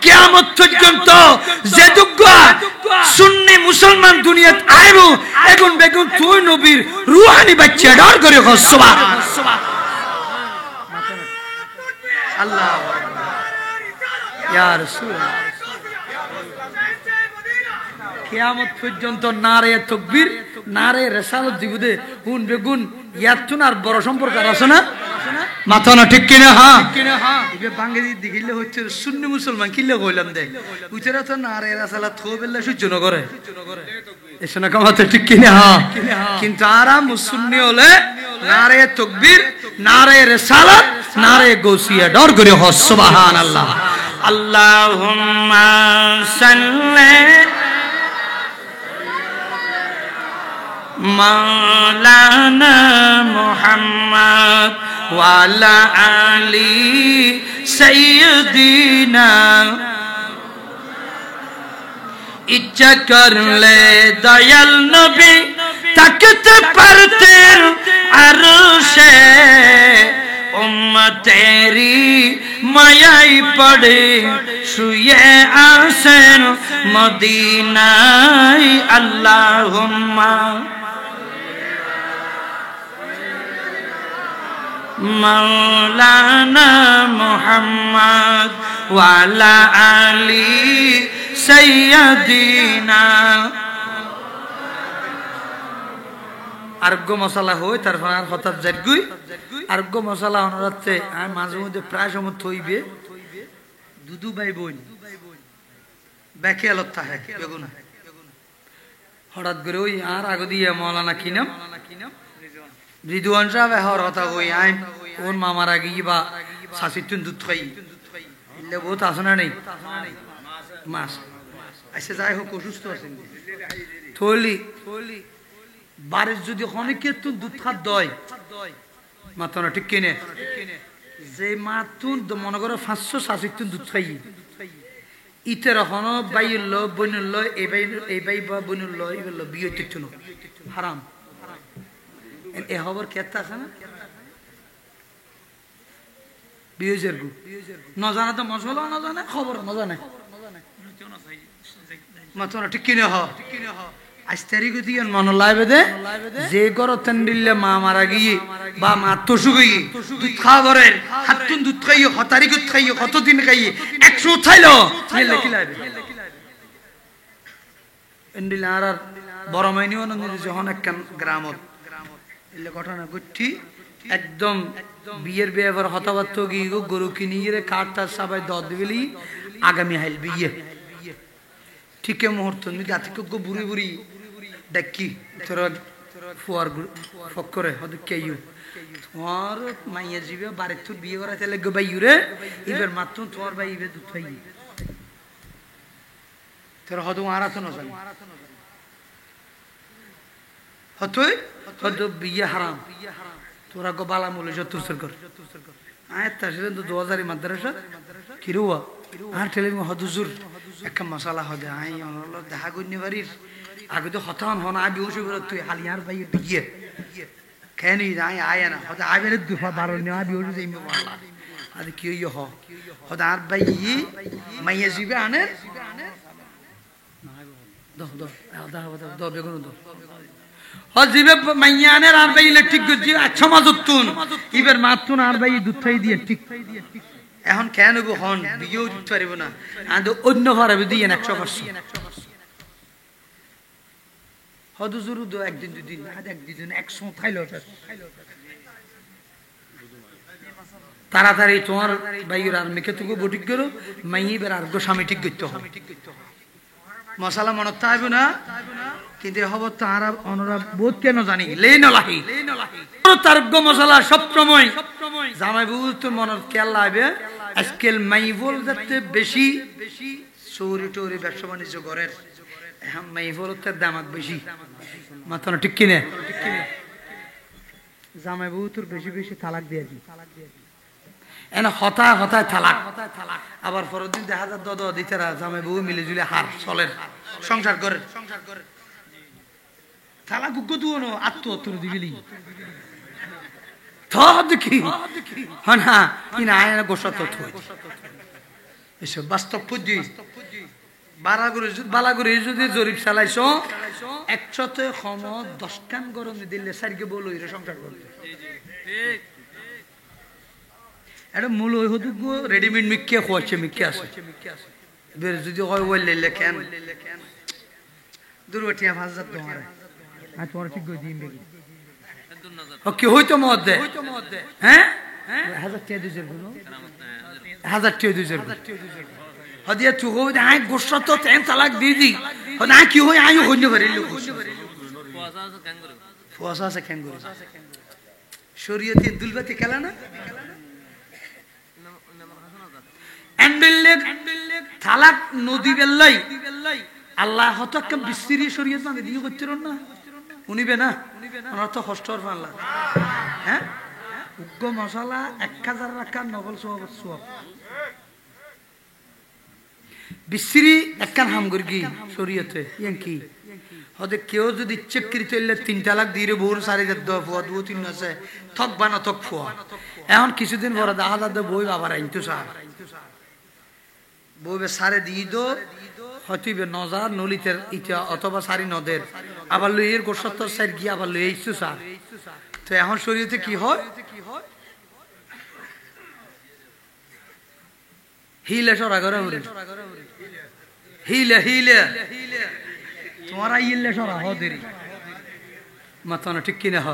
কিয়ামত পর্যন্ত যে দুগ্গা সুন্নি মুসলমান দুনিয়াত আইবো এখন বেগুন তুই নবীর রূহানি বাচ্চা ডর করে সুবহান আল্লাহ ইয়া রাসূলুল্লাহ কিয়ামত পর্যন্ত নারে তাকবীর নারে রিসালাত দিবুদে হুন বেগুন ইয়াতুন আর বড় সম্পর্ক আছে না মাথা না ঠিক কিনা হ্যাঁ ইবে বাঙ্গালি দিগিলে হচ্ছে সুন্নি মুসলমান কিলে কইলাম দে উচরা তো নারে রিসালাত থোবেল্লা সহ্য ন করে এসে না কামাতে ঠিক কিনা হ্যাঁ কিন্তু আরা মুসন্নি হলে নারে তাকবীর নারে রিসালাত নারে গৌসিয়া ডর করে হ সুবহানাল্লাহ আল্লাহুম্মা সাল্লি মাওলানা মুহাম্মদ ওয়া আলা আলি সাইয়্যিদিনা ইচ্ছা করলে দয়াল নবী তাকতে পারতেন আরশে উম্মতেরি মায়াই পড়ে শুয়ে আসেন মদিনায় আল্লাহুম্মা মাওলানা মুহাম্মদ ওয়া আলা আলি সাইয়্যিদিনা। আরোগ্য মশলা হই তারপর আর হঠাৎ যাগুই আরোগ্য মশলা অনরাতে আর মাঝে মধ্যে প্রায় সময় থইবে দুদু ভাই বোন ব্যাকে আলত থাকে বেগুন হঠাৎ করে ওই আর আগে দিয়ে মৌলানা কিনাম রিদওয়ান সাহেব হর কথা ওই আইন ওর মামার আগে বা শাসিতুন দুধ খাই ইল্লে বহুত আছে না নেই মাস আচ্ছা যাই হোক অসুস্থ আছেন থলি বাড়ির যদি অনেকে তো দুধ খাত দয় মাত্র না ঠিক কিনে যে মাতুন মনে করো 500 শাসিতুন দুধ খাই ইতের হন বাইল বনুল এই বাই বা বনুল এগুলো বিয়ে টিকছিল হারাম এ খবর কেতা আছে না বিয়ে জেরগু না জানা তো মশলা না জানে খবর না জানে মাত্র ঠিক কিনে হ আজ তারিখ দিয়ে মন লাইবে দে যে গরো তেন্ডিল্লে মা মারা গিয়ে বা মা তসু গিয়ে দুধ খাওয়া ঘরের হাতুন দুধ খাইয়ে হতারি দুধ খাইয়ে কতদিন খাইয়ে 100 উঠাইলো লেখি লাইবে এন্ডিল আর বড় মাইনিও না যখন একখান গ্রামত এলে ঘটনা ঘটছি একদম বিয়ের ব্যবহার হতাবাত্ত গিয়ে গরু কিনি গিয়ে কাঠটা সবাই দর দিবলি আগামী হাইল বিয়ে ঠিক মুহূর্ত গাতি বুড়ি বুড়ি ডাকি তোরা ফুয়ার ফক করে হয়তো কেউ তোমার মাইয়া যাবে বাড়ির তোর বিয়ে করা তাহলে গো ভাই রে এবার মাত্র তোমার ভাই এবার দুধ খাই তোরা হয়তো আরাতো না জানি হয়তো বিয়ে হারাম তোরা গো বালা মূল্য যতুর কর আয় তার সাথে 2000 মাদ্রাসা কিরুয়া আর ঠেলে হদুজুর একটা মশলা হবে আই দেখা করতে পারিস আগে তো হতান হন আবি ওসে বলে তুই হালিয়ার ভাই বিয়ে কেন আয় আয় না হতে আবের দুফা বারো নেওয়া আবি ওসে যাই মাল্লা আরে কি হ হতে আর ভাই মাইয়া জিবে আনে দো দো দো দো বেগুন দো জিবে মাইয়া আনে আর ভাই ঠিক গজি আচ্ছা মাজুতুন এবার মাতুন আর ভাই দুধ খাই দিয়ে ঠিক এখন কেন গো হন বিয়েও দিতে পারিব না আদো অন্য ঘরে দিয়ে 100% হদুজুরু দো একদিন দুদিন আজ একদিন 100 খাইলো তাড়াতাড়ি তোমার ভাইয়ের আর মেকে তুকো বটিক করো মাইয়ের আর গো স্বামী ঠিক করতে হবে মশলা মনত থাকবে না কিন্তু হবো তারা অনরা বোধ কেন জানি লেই নলাহি তার গো মশলা সব সময় জামাই বউ তো মনত খেয়াল লাগবে আজকাল মাই বল যাতে বেশি চৌরি টৌরি ব্যবসা বাণিজ্য করেন এখন মাই বলতের দামাক বেশি মাথা না ঠিক কিনে জামাই বউ তোর বেশি বেশি তালাক দিয়ে দি এনে হতায় হতায় তালাক আবার পরদিন দেখা যায় দদ দিতেরা জামাই বউ মিলে জুলে হার চলের সংসার করে তালাক গুগো দুনো আত্মহত্যা দিবিলি দেখি হ্যাঁ না কিনা আয় গোসা তথ্য এসব বাস্তব পুঁজি বালাগুড়ি যদি জরিপ চালাইছ 110 কান গরম দিলে সারিকে বলো এরা সংসার করতে এটা মূল ওই হতো রেডিমেড মিক্কে খোয়াচ্ছে মিক্কে আছে বের যদি হয় বললে কেন দুর্বটিয়া 5000 তোমার আর তোমার ঠিক করে দিন বেগি কি হইতো মধ্যে হ্যাঁ 1000 টাকা দিয়েছে বলো 1000 টাকা দিয়েছে হদিয়া তু হই আই গোসা তো তেন তালাক দিদি হদা কি হই আই হইনে পারি লোক ফুয়াসা আছে কেন করে শরীয়তে দুলবাতি খেলা না এন্ডেল তালাক নদী বেল্লাই আল্লাহ হতক বিস্তিরি শরীয়ত মানে দিয়ে করতে না উনিবে না ওনার তো কষ্টর পাল্লা হ্যাঁ উগ্র মশলা 1000 টাকা নবল সব বিস্তিরি একখান হাম করি শরীয়তে ইয়ান কি হতে কেউ যদি ইচ্ছাকৃত হইলে 3 তালাক দিয়ে বউর সারি দে ফুয়া 2-3 আছে থক বানা থক ফুয়া এখন কিছুদিন পরে দেখা যাবে বই বাবার আইনতো সার বউবে সারে দিয়ে দো হতিবে নজার নলিতের ইটা অথবা সারি নদের আবার লইয়ের গোসত্তর সাইড গিয়ে আবার লই আইছো সার তো এখন শরীয়তে কি হয় হিলে সরা করে হিলে হিলে তোমারা ইলে সরা হদেরি মাতানা ঠিক কিনা হ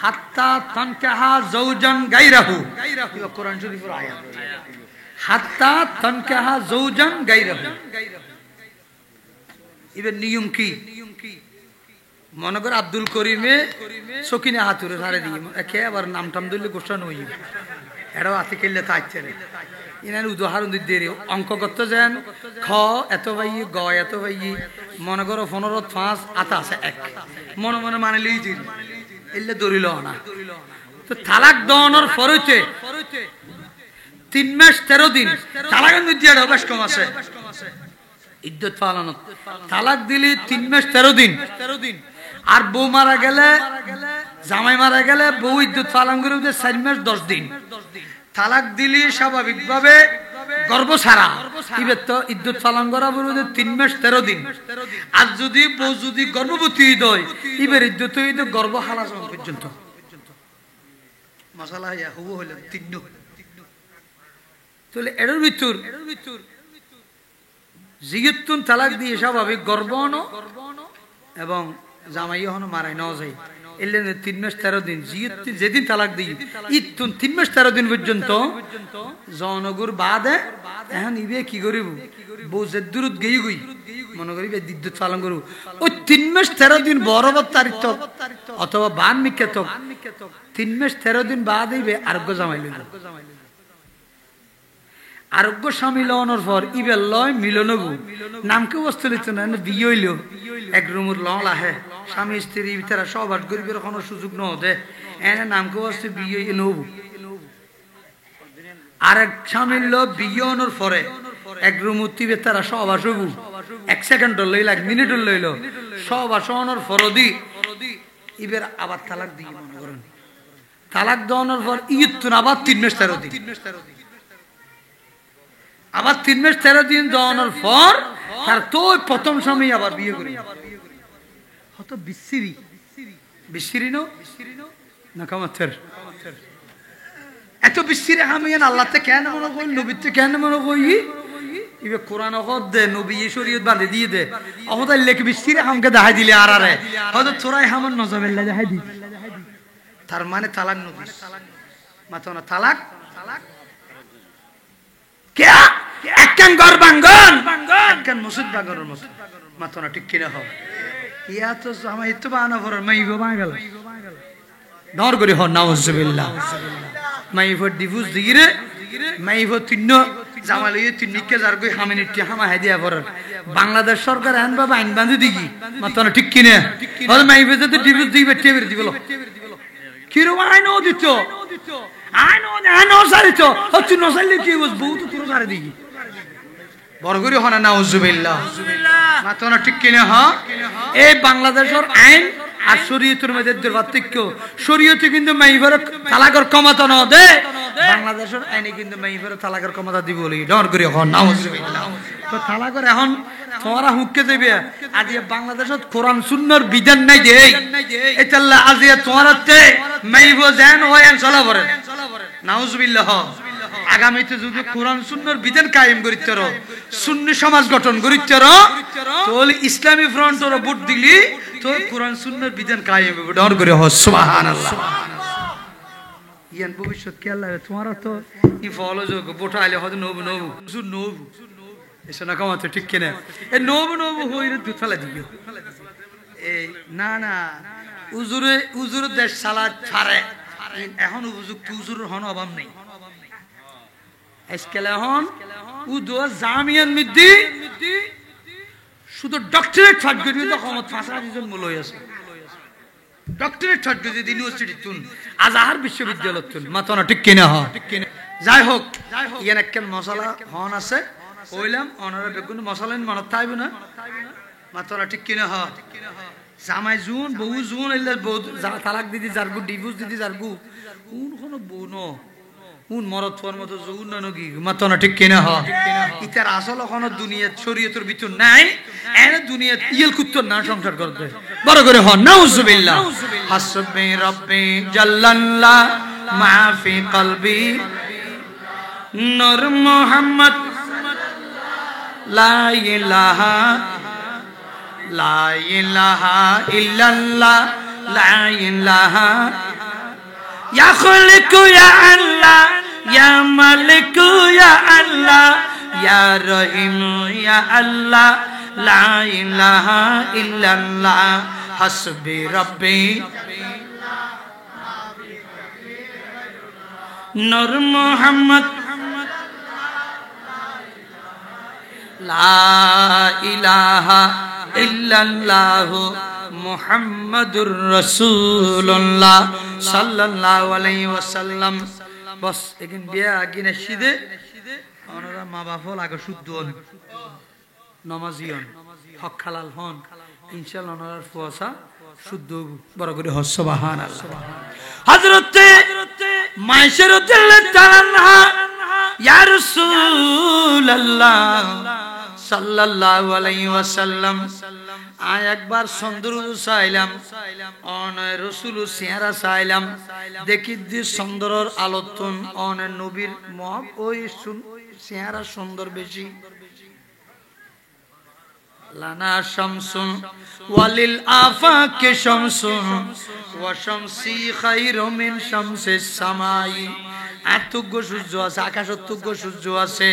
হাত্তা তানকাহা যাওজান গায়রাহু এটা কোরআন শরীফের আয়াত হাত্তা তানকাহা যাওজান গায়রাহু এর নিয়ম কি মনে করে আব্দুল করিমে সকিনা হাতুরে ধারে দিয়ে একে আবার নাম টাম দিলে গোসা নই এরাও হাতে খেললে থাকছে রে ইনার উদাহরণ দিতে অঙ্ক করতে যান খ এত ভাই গ এত ভাই মনে করো 15 5 আতা আছে এক মনে মনে মানে লিয়ে দিল এলে দরিল না তো তালাক দেওয়ানোর ফরতে 3 মাস 13 দিন তালাকের মধ্যে আর অবশ্য কম আছে ইদ্যত পালন তালাক দিলি 3 মাস 13 দিন আর বউ মারা গেলে জামাই মারা গেলে বউ ইদ্যত পালন করে 4 মাস 10 দিন তালাক দিলি স্বাভাবিকভাবে গর্ভ ছাড়া ইবের তো ইদ্যত পালন করা বলতে 3 মাস 13 দিন আর যদি বউ যদি গর্ভবতী হয় ইবের ইদ্যত হইতে গর্ভ হালা পর্যন্ত মশালা ইয়া হবু হলো 3 তাহলে এর ভিতর জিয়তুন তালাক দিয়ে স্বাভাবিক গর্ভ হনো এবং জামাই হনো মারাই ন যায় এলে 3 মাস 13 দিন জিয়তুন যেদিন তালাক দিই ইতুন 3 মাস 13 দিন পর্যন্ত জনগর বাদে এখন ইবে কি করিব বউ যে দূরত গই গই মনে করিবে বিদ্যুৎ পালন করব ওই 3 মাস 13 দিন বরাবর তারিখ অথবা বান মিকেত 3 মাস 13 দিন বাদ হইবে আরোগ্য জামাই লইব আরোগ্য স্বামী লওয়ানোর পর ইবেল লয় মিলনব নামকে বস্তু লিত না বিয়ে হইল এক রুমুর লল আহে স্বামী স্ত্রী ভিতরে সবার গরিবের কোনো সুযোগ ন দে এনে নামকে বস্তু বিয়ে নব আর এক স্বামীর ল বিয়ে হওয়ার পরে এক রুমুর তিবে তারা সবার সবু 1 সেকেন্ড লইল 1 মিনিট লইল সবার সহনোর ফরদি ইবের আবার তালাক দিয়ে মনে করেন তালাক দেওয়ানোর পর ইয়তুন আবার 3 মাস 13 দিন আবার 3 মাস 13 দিন দেওয়ানোর পর তার তো প্রথম স্বামী আবার বিয়ে করে হতো বিসিরি বিসিরি না কামাতের এত বিসিরি আমি আল্লাহতে কেন মনে কই নবীতে কেন মনে কই ইবে কোরআন কত দে নবী শরীয়ত বাঁধে দিয়ে দে আমাদের লেখ বিসিরি আমকে দেখাই দিলে আর আরে হয়তো তোরাই হামন নজবেল্লা দেখাই দি তার মানে তালাক নবী মাতনা তালাক क्या একখান গর্বাঙ্গন একখান মসজিদ বাগরের মত মাতনা ঠিক কিনা হবে ইয়া তো জামাই তো বানা ভর মাইগো বাঙ্গাল নর করে হ নাউজুবিল্লাহ মাইগো ডিভোর্স দিগিরে মাইগো তিন্ন জামালিয়ে তিনকে যার কই হামিনিটি হামা হাদিয়া ভর বাংলাদেশ সরকার আইন বাবা আইন বাঁধি দিগি মাতনা ঠিক কিনা বল মাইগো তো ডিভোর্স দিবে টেবির দিবলো কিরো আইন ও দিত আইন ও সারিত হচ্ছে নসাইলে কি বস বহুত তোর সারি দিগি বরগরি হনা নাউজুবিল্লাহ মাতনা ঠিক কিনা হ এই বাংলাদেশের আইন আর শরীয়তের মধ্যে পার্থক্য শরীয়তে কিন্তু মাইভার তালাকের ক্ষমতা ন দে বাংলাদেশের আইনে কিন্তু মাইভার তালাকের ক্ষমতা দিব বলি ডর করি হ নাউজুবিল্লাহ তো তালাকের এখন তোমরা হুককে দেবে আজ বাংলাদেশত কোরআন সুন্নাহর বিধান নাই দে এতাল্লা আজ তোমরাতে মাইভো জান হয় আন চলা পড়ে নাউজুবিল্লাহ আগামীতে যদি কোরআন সুন্নাহর বিধান কায়েম করিতে রো সুন্নি সমাজ গঠন করিতে রো তাহলে ইসলামী ফ্রন্টর ভোট দিলি তো কোরআন সুন্নাহর বিধান কায়েম হবে ডর করে হ সুবহানাল্লাহ ইয়ান ভবিষ্যৎ কে আল্লাহ তোমরা তো ই ফলো যোগ ভোট আইলে হদ নবু নবু সুন নবু এসে না কামাতে ঠিক কিনা এ নবু নবু হইরে দুতলা দিও এই না না উজুরে দেশ সালাত ছাড়ে এখন উপযুক্ত উজুরের হন অভাব নেই আজকাল এখন উদো জামিয়ান মিদ্দি শুধু ডক্টরেট সার্টিফিকেট তো ক্ষমতা 5,000 জন মূল হয়ে আছে ডক্টরেট সার্টিফিকেট ইউনিভার্সিটি তুন আজহার বিশ্ববিদ্যালয় তুন মাতনা ঠিক কিনা হ যাই হোক ইয়ান একখান মশলা হন আছে কইলাম অনারা বেগুন মশলা মনত থাকবে না মাতনা ঠিক কিনা হ জামাই জুন বহু জুন এলে তালাক দিদি যারগু ডিভোর্স দিদি যারগু কোন কোন বোন কোন মরদ ফর মতো জুন না নগি মাতনা ঠিক কিনা হ ইতার আসল কোন দুনিয়া শরীয়তের ভিতর নাই এনে দুনিয়া ইয়েল কুত্তর না সংসার করতে বড় করে হ নাউজুবিল্লাহ হাসবি রাব্বি জাল্লাল্লাহ মা ফি কলবি নূর মুহাম্মদ লা ইলাহা লা ইলাহা ইল্লাল্লাহ লা ইলাহা ইয়া খালিকু ইয়া আল্লাহ ইয়া মালিকু ইয়া আল্লাহ ইয়া রহিম ইয়া আল্লাহ লা ইলাহা ইল্লাল্লাহ হাসবি রব্বি নূর মুহাম্মদ লা ইলাহা ইল্লাল্লাহ মুহাম্মাদুর রাসূলুল্লাহ সাল্লাল্লাহু আলাইহি ওয়াসাল্লাম। বস এখান বিয়া আগিনে সিদে ওনারা মা বাপ লাগে শুদ্ধ হন, নামাজি হন, হক হালাল হন, ইনশাআল্লাহ ওনার ফুয়াসা শুদ্ধ বড় করে হস সুবহানাল্লাহ। হযরতে মায়েশা রাদিয়াল্লাহু তাআলা আনহা ইয়া রাসূলুল্লাহ সাল্লাল্লাহু আলাইহি ওয়াসাল্লাম আয় একবার সুন্দর চাইলাম অনয় রাসূল চেহারা চাইলাম দেখি যে সুন্দরর আলোতন অনয় নবীর মহব ওই চেহারা সুন্দর বেশি লানা শামসুন ওয়ালিল আফাকে শামসুন ওয়া শামসি খায়রু মিন শামসিস সামাই। আতুগ্য সূর্য আছে, আকাশতুগ্য সূর্য আছে,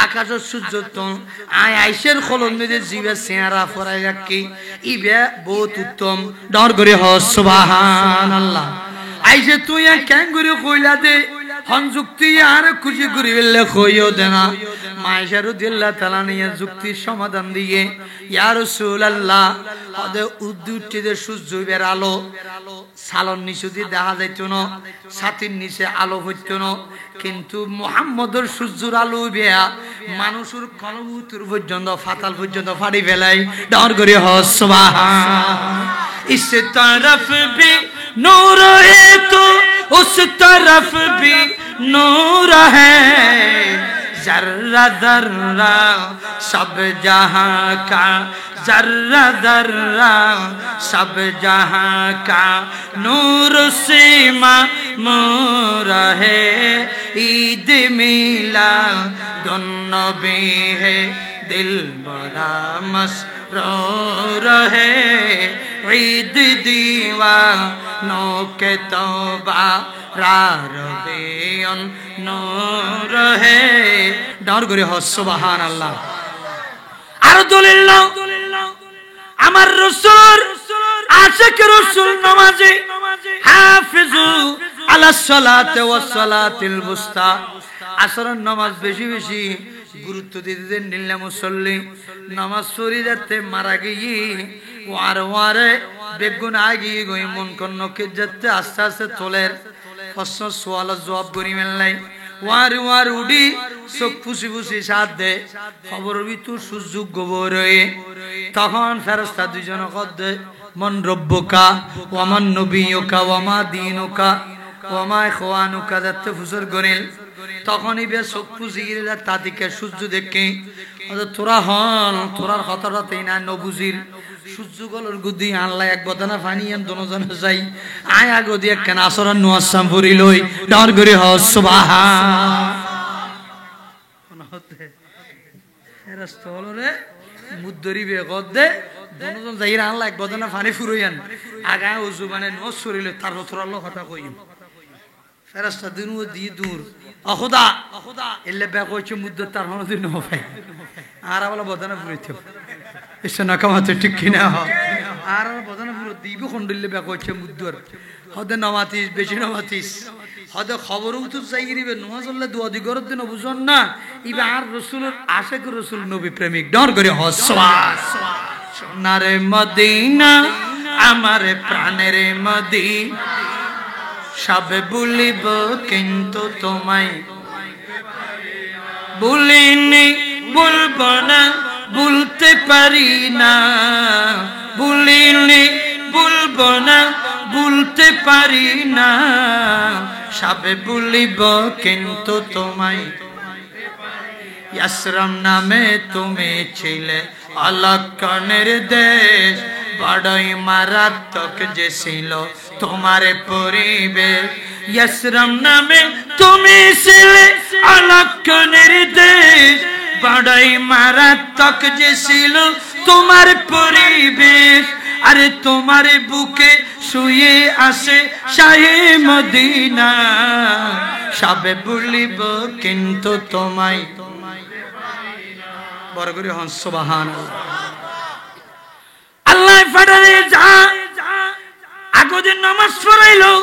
আকাশের সূর্য তো আয় আইসের খলন মেদে জিবে চেহারা ফরাই রাখি ইবে বহুত উত্তম ডর করে হ সুবহানাল্লাহ। আইসে তুই কেন করে কইলা দে হন যুক্তি আর খুশি করি বললে কইও দে না। মায়েশা রাদিয়াল্লাহু তাআলা নিয়ে যুক্তির সমাধান দিয়ে ইয়া রাসূলুল্লাহ ওদে উদ্দুটে যে সূর্য বের আলো সালন নিচে দিয়ে দেখা যাইতো না, ছাতির নিচে আলো হইতো না, কিন্তু মুহাম্মদের সূর্যের আলো বেয়া মানুষের কলবুতুর পর্যন্ত ফাতাল পর্যন্ত ফাড়ি ফেলাই ডর করে হ সুবহান। इस तरफ भी नूर है तो उस तरफ भी नूर है जर्रा जर्रा सब जहां का जर्रा जर्रा सब जहां का नूर से मामूर है ईद मिलादुन नबी है दिल बड़ा मसरूर है ईद दीवानों के तौबा रबियुन नूर है डर করে হ সুবহানাল্লাহ। আলহামদুলিল্লাহ আমার রাসূল আশিক রাসূল নামাজি হাফিজু আলাস সালাতি ওয়াস সালাতিল বুস্তা। আসরের নামাজ বেশি বেশি গুরুত্ব দিতে নিলে মুসল্লি নামাজ পড়ি যাতে মারা গিয়ে ওয়ার ওয়ারে বেগুন আগি গই মন কন্নকে যাতে আস্তে আস্তে তোলের প্রশ্ন সওয়াল জবাব করি মেলাই ওয়ার ওয়ার উডি চোখ ফুসি ফুসি সাথ দে খবর ভিতর সুযোগ গোবর হয়ে তখন ফেরেশতা দুইজন কদে মন রব্বুকা ওয়া মান নবিয়ুকা ওয়া মা দীনুকা ওয়া মা ইখওয়ানুকা যাতে ফুসর গরিল তখনই বে চোখ ফুসি গিরে তাদিকে সূর্য দেখে তোরা হন তোরার কথাটাতেই না নবুজির সূর্য গলর গুদি আনলা এক বদনা পানি এন দনজনে যাই আয় আগ দিয়ে কেন আসরান নুয়াসাম ফুরি লই ডর করে হ সুবহান। কোন হতে ফেরেশতা হলরে মুদ্দরি বে গদে দনজন যাইরা আনলা এক বদনা পানি ফুরইয়ান আগা ওযু মানে নস ফুরি লই তার তোরার লো কথা কইম ফেরেশতা দিনু দি দূর অখুদা এলে বে কইছে মুদ্দত তার হন দিন হয় আর বলা বদনা ফুরিতে এসে নাকামাতে ঠিক কিনা আর বদনা পুরো দিব খন্ডিলে বে কইছে মুদ্দর হদে নমাতিস বেশি নমাতিস হদে খবরও তো চাইরিবে নওয়াজুল্লাহ দুয়া দি গরদ দিন বুঝন না ইবা আর রাসূলের আশিক রাসূল নবী প্রেমিক ডর করে হসওয়াস সোনারে মদিনা আমার প্রাণের মদিনা সবে ভুলিব কিন্তু তোমায় ভুলিনি ভুলবো না ভুলতে পারি না ভুলিনি ভুলবো না ভুলতে পারি না সবে ভুলিব কিন্তু তোমায় ইয়াসরাম নামে তুমি ছিলে অলক্ষণের দেশ বড়ই মারাত্মক যে ছিল তোমার পরিবেশ ইয়াসরাম নামে তুমি ছিলে অলক্ষণের দেশ বড়ই মারাত্মক যে ছিল তোমার পরিবেশ, আরে তোমার বুকে শুয়ে আসে শাহে মদিনা, সবে বলিব কিন্তু তোমায় বড় করে হন সুবহানাল্লাহ। আল্লাহ ফাটারে যা আগতে নামাজ পড়াইলো,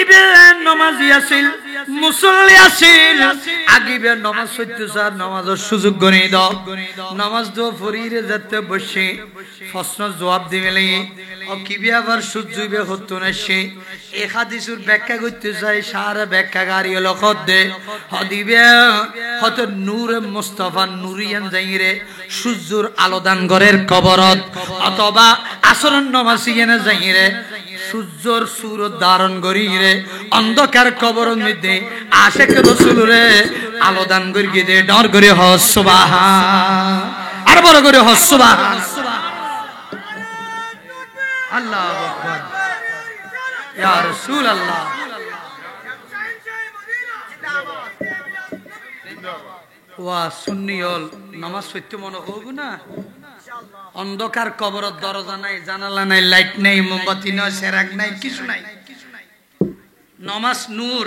ইবে নামাজি আছিল, মুসল্লি আছিল, আগিবে নামাজ পড়তে স্যার নামাজের সুযোগ গনি দাও, নামাজ দো ফরিরে যেতে বসে প্রশ্ন জবাব দিবেলে ও কিবে আবার সূর্যবে হতো না সে এক হাদিসের ব্যাখ্যা করতে চাই, সারা ব্যাখ্যাকারী হলো খদ্দে হদিবে হত নূর মুস্তাফা নুরিয়ান যাইরে সূর্যর আলোদান ঘরের কবরত, অথবা আসরের নামাজিয়েনে যাইরে সূর্যর সুরত ধারণ করিরে অন্ধকার কবরের মধ্যে আশিক রাসূলরে আলোদান করিয়ে দে ডর করে হ সুবহান, আর বড় করে হ সুবহান। আল্লাহু আকবার, ইয়া রাসূলুল্লাহ। ওয়া সুন্নিয়ল নামাজ পড়তে মনে হবে না, অন্ধকার কবরের দরজা নাই, জানালা নাই, লাইট নাই, মোমবাতি নাই, সেরাক নাই, কিছু নাই। নামাজ নূর,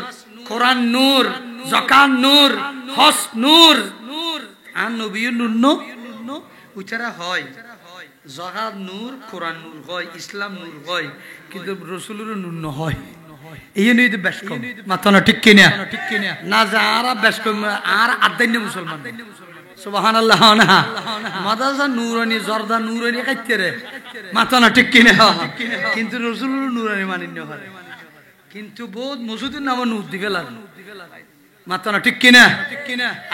কোরআন নূর, যাকাত নূর, হজ নূর, আর নবী নূর নো উচারা হয়, যাকাত নূর, কোরআন নূর হয়, ইসলাম নূর হয়, কিন্তু রাসূলের নূর ন হয়। এই নিয়ে তো বেশ কম মাথা না ঠিক কিনা না, যারা বেশ কম আর আদান্য মুসলমান সুবহানাল্লাহ না মাদ্রাসা নূরানি জর্দা নূরানি খাইতে রে মাথা না ঠিক কিনা, কিন্তু রাসূলুর নূরানি মানিন্য হয়, কিন্তু বহুত মসজিদের নাম নূর দি ফেলার মাথা না ঠিক কিনা,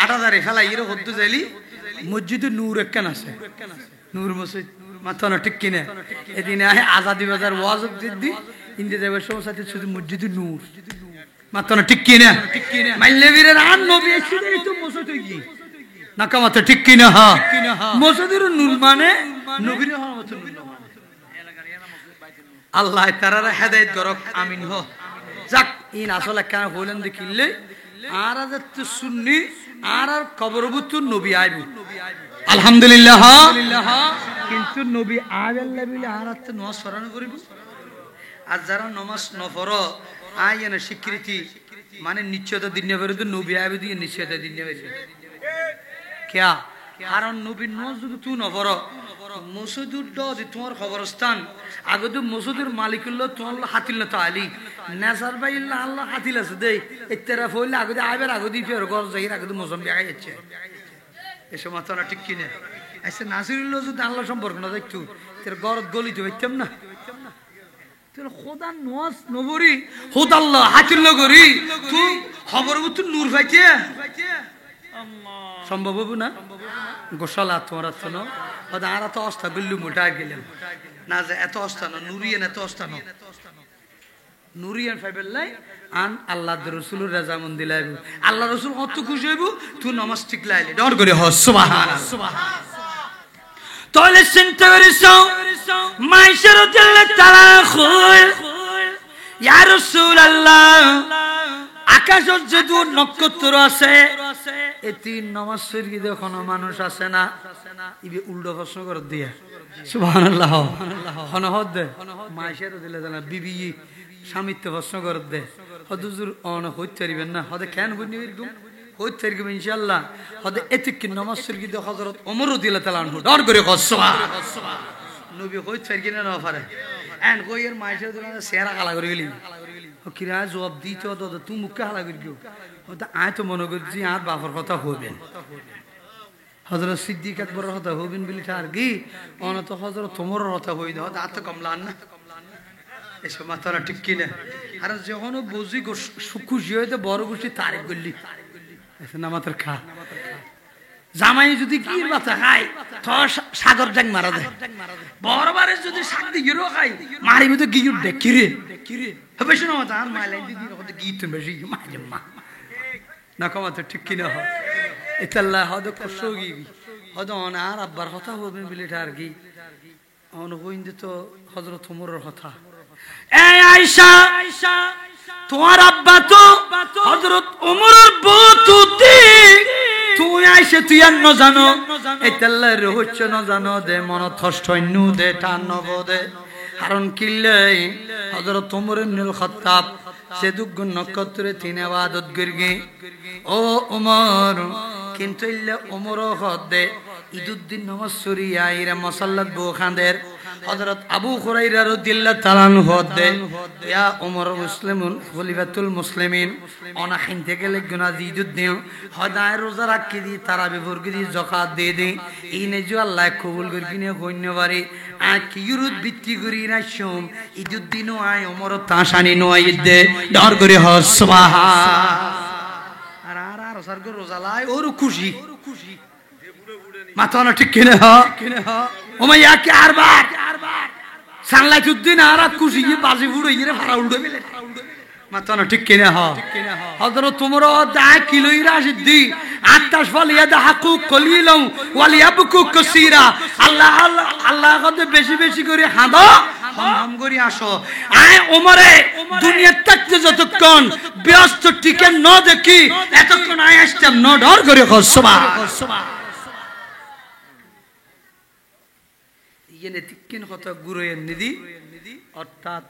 ৮০০০ ফেলাই এর হদ্দু যাইলি মসজিদে নূর একখান আছে, নূর মসজিদ মাথা না ঠিক কিনা। এদিনে আহে আজাদি বাজার ওয়াজ দিদি ইন্দিয়া যাবার সমস্যা শুধু মসজিদে নূর মাথা না ঠিক কিনা, মাইলে বীরের আর নবী এসে তো মসজিদ কি নাকা মাথা ঠিক কিনা, হ্যাঁ মসজিদের নূর মানে নবীর আল্লাহ তারা হেদায়েত করক, আমিন হ। যাক ইন আসলে কেন হইলেন দেখিলে আর আজ সুন্নি আর আর কবরবুত নবী আইবু আলহামদুলিল্লাহ, কিন্তু নবী আইবেল্লা বিলে আর আর নামাজ পড়ানো করিব, আর যারা নামাজ নফর আই এনে স্বীকৃতি মানে নিশ্চয়তা দিন নেবে তো নবী আইবে দিয়ে নিশ্চয়তা দিন নেবে क्या कारण नबी नज যদি তুই নফর মসজিদুর দ তোমার খবরস্থান আগে তো মসজিদের মালিকুল্ল তোমার হাতিল না তালি নাসার বাইল্লা আল্লাহ হাতিল আছে দেই এতেরা ফইলে আগে আইবার আগে দি ফের ঘর যাই আগে তো মৌসুম দেখা যাচ্ছে এসব মাথা না ঠিক কিনে এসে নাসিরুল্লাহ যদি আল্লাহ সম্পর্ক না দেখতো তোর ঘর গলিতে হইতাম না, তোর খোদা নজ নবরি খোদ আল্লাহ হাতিল নগরি তুই খবর তো নূর পাইছে সম্ভব হবো না গোসালা তোমার আর এত অস্তা গুল্লু মোটা গেলাম না যে এত অস্থান নুরিয়ান এত অস্থান নুরিয়ান ফাইবেল্লাই আন আল্লাহ রসুলের রাজামন দিলাই আল্লাহ রসুল অত খুশি হইব তুই নামাজ ঠিক লাইলে ডর করে হ সুবহানাল্লাহ। তাহলে চিন্তা করিস মাইশার তারা ইয়া রাসূলুল্লাহ আকাশের যে দু নক্ষত্র আছে এটি নামাজ শরীর দেখুন মানুষ আছে না ইবে উল্টো প্রশ্ন করে দিয়া সুবহানাল্লাহ হনহদ দে মাইশের দিলে জানা বিবি স্বামীত্ব প্রশ্ন করে দে হদুজুর অন হইতে পারিবেন না হদে কেন বুঝনি এরকম হইতে পারবেন ইনশাআল্লাহ হদে এতে কি নামাজ শরীর দে হযরত ওমর রাদিয়াল্লাহু আনহু ডর করে সুবহানাল্লাহ নবী হইতে পারি না না পারে এন্ড কইয়ের মাইশের দিলে সেরা কালা করে গেলি কিরা জবাব দিতে তো তুই মুখে হালা করি কেউ আয় তো মনে করছি আর বাপর কথা হবেন হযরত সিদ্দিক আকবরের কথা হবেন বলি আর কি অনত হযরত ওমর কথা হই দাও আর তো কমলান না এসব মাথাটা ঠিক কিনা আর যখন বুঝি খুশি হইতে বড় গোষ্ঠী তারিখ করলি না মাথার খা জামাই যদি কি মাথা খায় তো সাগর ডাক মারা দেয় বড়বারে যদি শাক দিয়ে খাই মারিবি তো গিয়ে দেখ কিরে বেশি না মাথা আর মাইলাই দিদি গীত বেশি মাঝে মা না কমাতে ঠিক কিনা হয় এতাল্লাহ হয়তো কষ্ট গিয়ে হয়তো আর আব্বার কথা বলবেন বিলিটা আর কি অনুবইন্দে তো হযরত ওমরের কথা এই আয়েশা তোমার আব্বা তো হযরত ওমরের বউ তুতি তুই আইসে তুই আর ন জানো এতাল্লা রহস্য ন জানো দে মন থষ্টন্য দে টান দে কারণ কিল্লে হযরত ওমর ইবনুল খাত্তাব সে দুগুণ নক্ষত্রে তিন ইবাদত গিরগে ও ওমর কিন্তু ইল্লে ওমর হদে ইদুদ্দিন নামাজ সরিয়া ইরা মুসাল্লাত বুখানদের হযরত আবু হুরায়রা রাদিয়াল্লাহু তাআলা আনহু হদে ইয়া ওমর মুসলিমুন খলিফাতুল মুসলিমিন অনা হিনতে গেলে গুনাহ ইদুদ্দিন হদায় রোজা রাখি দি তারাবি বর্গি দি যাকাত দে দে ইনে যে আল্লাহ কবুল করবিনে হইনবারে আ কি ইউরুদ ভিত্তি করি না সোম ইদুদ্দিন আয় ওমর তাসানি নয় দে ডর করে হ সুবহান আর সরগ রোজা লাই ওর খুশি মাথা না ঠিক কিনে হ ওমাইয়া কে আরবার সানলাইট উদ্দিন আর খুশি বাজি ফুড়ে ইরে ফারা উড়ে বেলে মাথা না ঠিক কিনে হ হযরত তোমর দা কিলোইরা সিদ্ধি আত্তাশ ফালিয়া দা হাকুক কলিলম ওয়ালিয়াবকু কাসীরা আল্লাহ আল্লাহ আল্লাহ কত বেশি বেশি করে হাদা হাম করি আসো আয় ওমরে দুনিয়া থাকতে যতক্ষণ ব্যস্ত টিকে ন দেখি এতক্ষণ আয় আসতাম ন ডর করে হ সুবহান ইয়েনে তিক্কিন কথা গুরুয়ের নিদি অর্থাৎ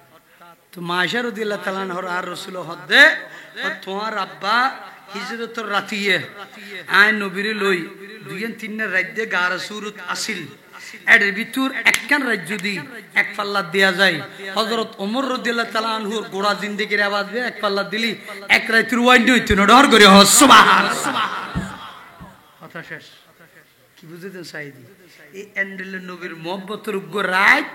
তো মায়েশা রাদিয়াল্লাহু তাআলা আনহা আর রাসূল হদে তোমার আব্বা হিজরতের রাতিয়ে আয় নবীরে লই দুইন তিন রাত দে গার সুরত আসিল এর ভিতর একখান রাত যদি এক পাল্লা দেয়া যায় হযরত ওমর রাদিয়াল্লাহু তাআলা আনহুর গোড়া জিন্দেগির আওয়াজ বে এক পাল্লা দিলি এক রাতের ওয়াইন্ড হইতো না ডর করে হ সুবহান কথা শেষ কি বুঝেছেন সাইদি এই এন্ডেলের নবীর মহব্বতের উগ্র রাত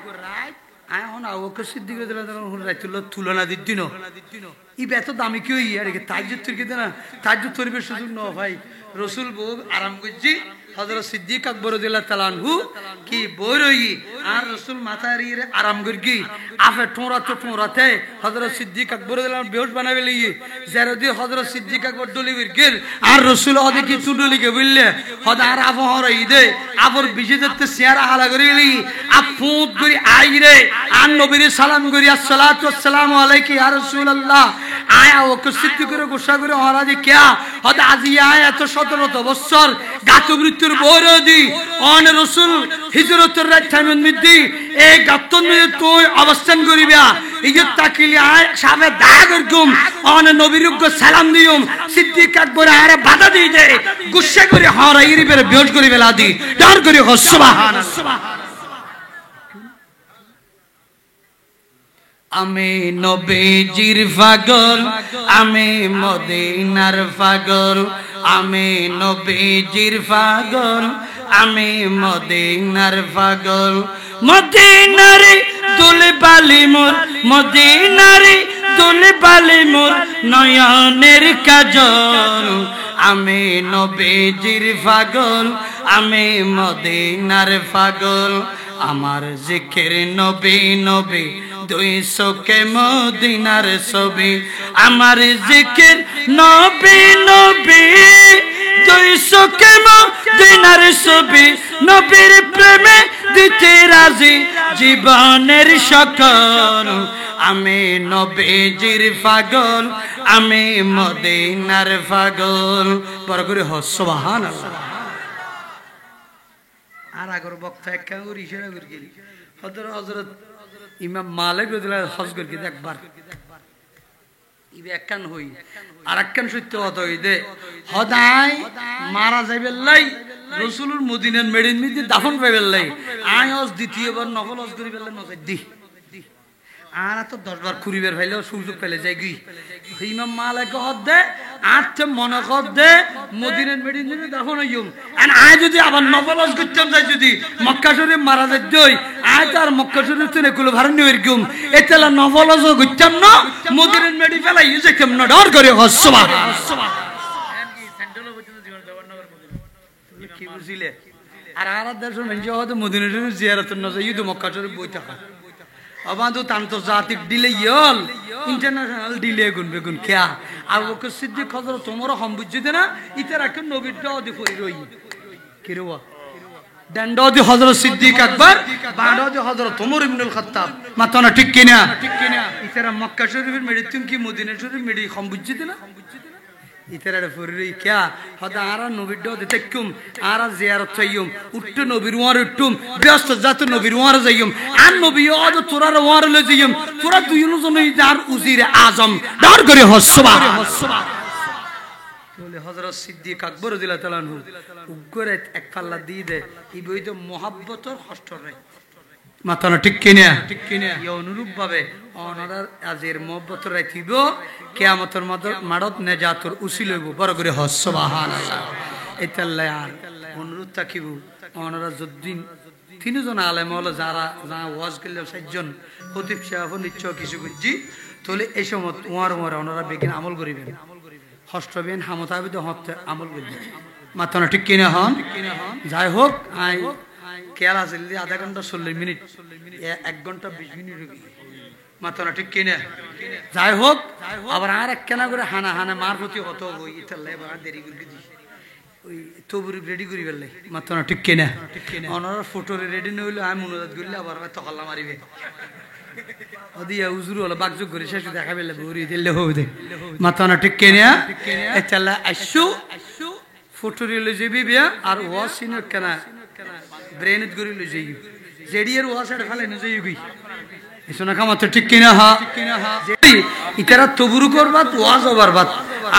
আয় হন আবুবকর সিদ্দিক রাদিয়াল্লাহু আনহু রাইতুল তুলনা দিদিন ই এত দামি কি হই আর কি তাজ্জুদ তরকি দেনা তাজ্জুদ তরবে সুযোগ ন ভাই রাসূল ভোগ আরাম করজি হযরত সিদ্দিক আকবর রাদিয়াল্লাহু তাআলা আনহু কি বইরই আর রাসূল মাথারিরে আরাম করগি আফে টোরাতে হযরত সিদ্দিক আকবর রাদিয়াল্লাহু আনহু বেহুশ বানাবে লই জেরদি হযরত সিদ্দিক আকবর ডলিবির গিল আর রাসূল ওদি কি তুডলিকে বললে হদা আর আফহর ইদে আবর বিজেতে সিয়ারা হালা করিলি আফুত করি আইরে আর নবীর সালাম করি আসসালাতু ওয়াসসালামু আলাইকা ইয়া রাসূলুল্লাহ আয়া ওকে সিদ্দিক করে গোসা করে হরাজি কিয়া হদা আজি আয়া এত 17 বছর গাতু মৃত্যুর বরদি অন রাসূল হিজরতের রাতখানুন মিদ্দি এই গাতন মে তুই অবস্থান করিবা ইজত তাকিলি আয় সাবে দাগর গুম অন নবীর গো সালাম দিউম সিদ্দিক আকবর আরে বাধা দি দে গুসা করে হরাইরি বের বেহুশ করি বেলা দি ডর করে হ সুবহানাল্লাহ আমি নবীজির পাগল আমি মদিনার পাগল আমি নবীজির পাগল আমি মদিনার পাগল মদিনারে দুলে বালি মোর মদিনারে দুলে বালি মোর নয়নের কাজল আমি নবীজির পাগল আমি মদিনার পাগল আমার জিকির নবী নবী দুই চোখে মদিনার ছবি আমার জিকির নবী নবী দুই চোখে মদিনার ছবি নবীর প্রেমে দিতে রাজি জীবনের সকল আমি নবীজির পাগল আমি মদিনার পাগল বড় করে হ সুবহানাল্লাহ আর আগর বক্তা একটা করে ইশারা করে গেলি হযরত ইমাম মালিক রাদিয়াল্লাহু হজ করে গেছে একবার ইবে একখান হই আর একখান সত্য কথা হই দে হদায় মারা যাইবে লাই রাসূলুর মদিনার মেডিন মিদি দাফন পাইবে লাই আয় হজ দ্বিতীয়বার নফল হজ করি বেলা নজাই দি আর তো 10 বার কুড়িবার ভাইলেও সুযোগ পেলে যাই গই ইমাম মালিক হদ দে আটতে মনে কর দে মদিনার মেডিন দিনে দাফন হইম আর আয় যদি আবার নফল হজ করতাম যাই যদি মক্কা শরীফ মারা যাই দই আয় তার মক্কা শরীফ থেকে কুল ভারণ নিয়ে গিম এতলা নফল হজ করতাম না মদিনার মেডি ফেলাই যাইতাম না ডর করে হজ সুবহানাল্লাহ কি বুঝিলে আর দেশ মানুষ হয়তো মদিনা শরীফ জিয়ারতের না যাই তো মক্কা শরীফ বই থাকা আবাদু আন্তর্জাতিক ডিলে ইয়ল ইন্টারন্যাশনাল ডিলে গুন বেগুন কিয়া আবু বকর সিদ্দিক হযরত ওমর সম্বুজ্জিতে না ইতারা কেন নবীর দাওয়াতি ফরি রই কি রওয়া দণ্ডদি হযরত সিদ্দিক আকবর বাডদি হযরত ওমর ইবনুল খাত্তাব মাতনা ঠিক কিনা ইতারা মক্কা শরীফের মেডিতুন কি মদিনা শরীফ মেডি সম্বুজ্জিতে না ইতারে ফুরি কিয়া হদা আরা নবীর দে তেকুম আরা জিয়ারত চাইয়ুম উট্টু নবীর ওয়ার উট্টুম ব্যস্ত জাত নবীর ওয়ার যাইয়ুম আর নবী ওদ তোরার ওয়ার লে যাইয়ুম তোরা দুইজন জনই দার উজিরে আজম দার করে হসবা বলে হযরত সিদ্দিক আকবর রাদিয়াল্লাহু তাআলা আনহু উগ্রে এক পাল্লা দিয়ে দে এই বইতে মোহাব্বতর কষ্ট রে মাতানো ঠিক কিনা এই অনুরূপ ভাবে অনারার আজের মোহাব্বত রাখিব কিয়ামতের মাড়ত নেজাতুর উসিল হইব বড় করে হস সুবহানাল্লাহ এতাল্লাহ আর অনুরোধ থাকিব অনারা যদ্দিন তিনজন আলেম হলো যারা ওয়াজ করলে সাতজন খতিব সাহেব নিশ্চয় কিছু বুঝি তাহলে এই সময় ওয়ার ওনারা বেগিন আমল করিবেন হষ্টবেন হামতাবিদ হতে আমল করবেন মাতানো ঠিক কিনা হন যাই হোক আই খেয়াল আছে আধা ঘন্টা 40 মিনিট 1 ঘন্টা 20 মিনিট মাতানো ঠিক কিনা যাই হোক আবার আর এক কেনা করে হানা মার প্রতি হতো ওই ইতাল্লাহ এবার দেরি করে দি ওই তবুরি রেডি করি ফেললে মাতানো ঠিক কিনা ওনার ফটো রেডি নইলে আমি মনোজাত করলে আবার তকল্লা মারিবে ওদিয়া উজুর হলো বাগযোগ করে শেষ দেখা পেলে বউরি দিলে হবে মাতানো ঠিক কিনা ইতাল্লাহ আইসু ফটো রিলে যাবি বিয়া আর ওয়াসিন কেনা ব্রেনত গরি লই যাই জেডিয়ার ওয়াসাড় ফেলে ন যাই গই এসনা কামত ঠিক কিনা হা জেডি ইতারা তবুরু করবাত ওয়াজ বরবাদ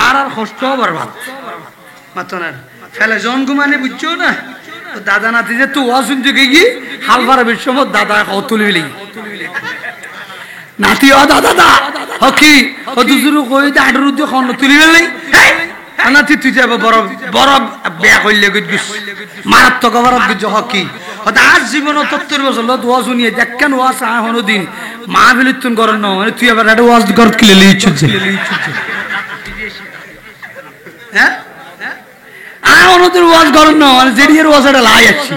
আর কষ্ট বরবাদ মাতনার ফেলে জন গুমানে বুঝছো না দাদা নাতি যে তো ওয়াজ শুনতে গই হালবার বিশ্বম দাদা কতুলিলি নাতি ও দাদা হকি ও দুজুরু কই দাডরু দি খন তুলিলি আনাতি তুই যাব বড় বেয়া কইলে গইস মারাত্মক অপরাধ গজ হকি হতা আজ জীবন 70 বছর লত ওয়াজ শুনিয়ে দেখকেন ওয়াজ আ হনো দিন মা বিলিতুন করন না মানে তুই আবার এটা ওয়াজ করত কিলে লিছছে হ্যাঁ আ হনো দিন ওয়াজ করন না মানে জেডিয়ার ওয়াজ এটা লাই আছে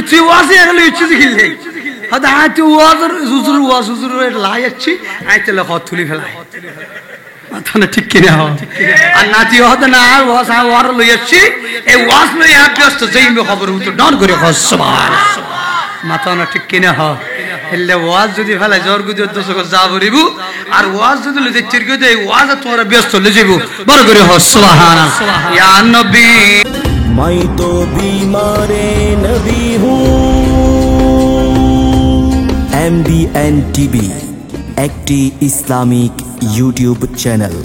তুই ওয়াজ এর লিছছে কিলে হতা তুই ওয়াজ হুজুর এটা লাই আছে আইতে ল হত তুলি ফেলা মাতানো ঠিক কিনা আর নাতি হতে না ওয়াজ ওয়ার লইছি এই ওয়াজ লই ব্যস্ত যেই খবর তো ডর করে সুবহানাল্লাহ মাতানো ঠিক কিনা এলে ওয়াজ যদি ফেলে জোর গুদি দশক যাবরিব আর ওয়াজ যদি লই চিরকে দেই ওয়াজ তোরা ব্যস্ত লই যাইব বড় করে সুবহানাল্লাহ ইয়া নবী मैं तो बीमारे नबी हूँ MBN TV একটি ইসলামিক ইউটিউব চ্যানেল।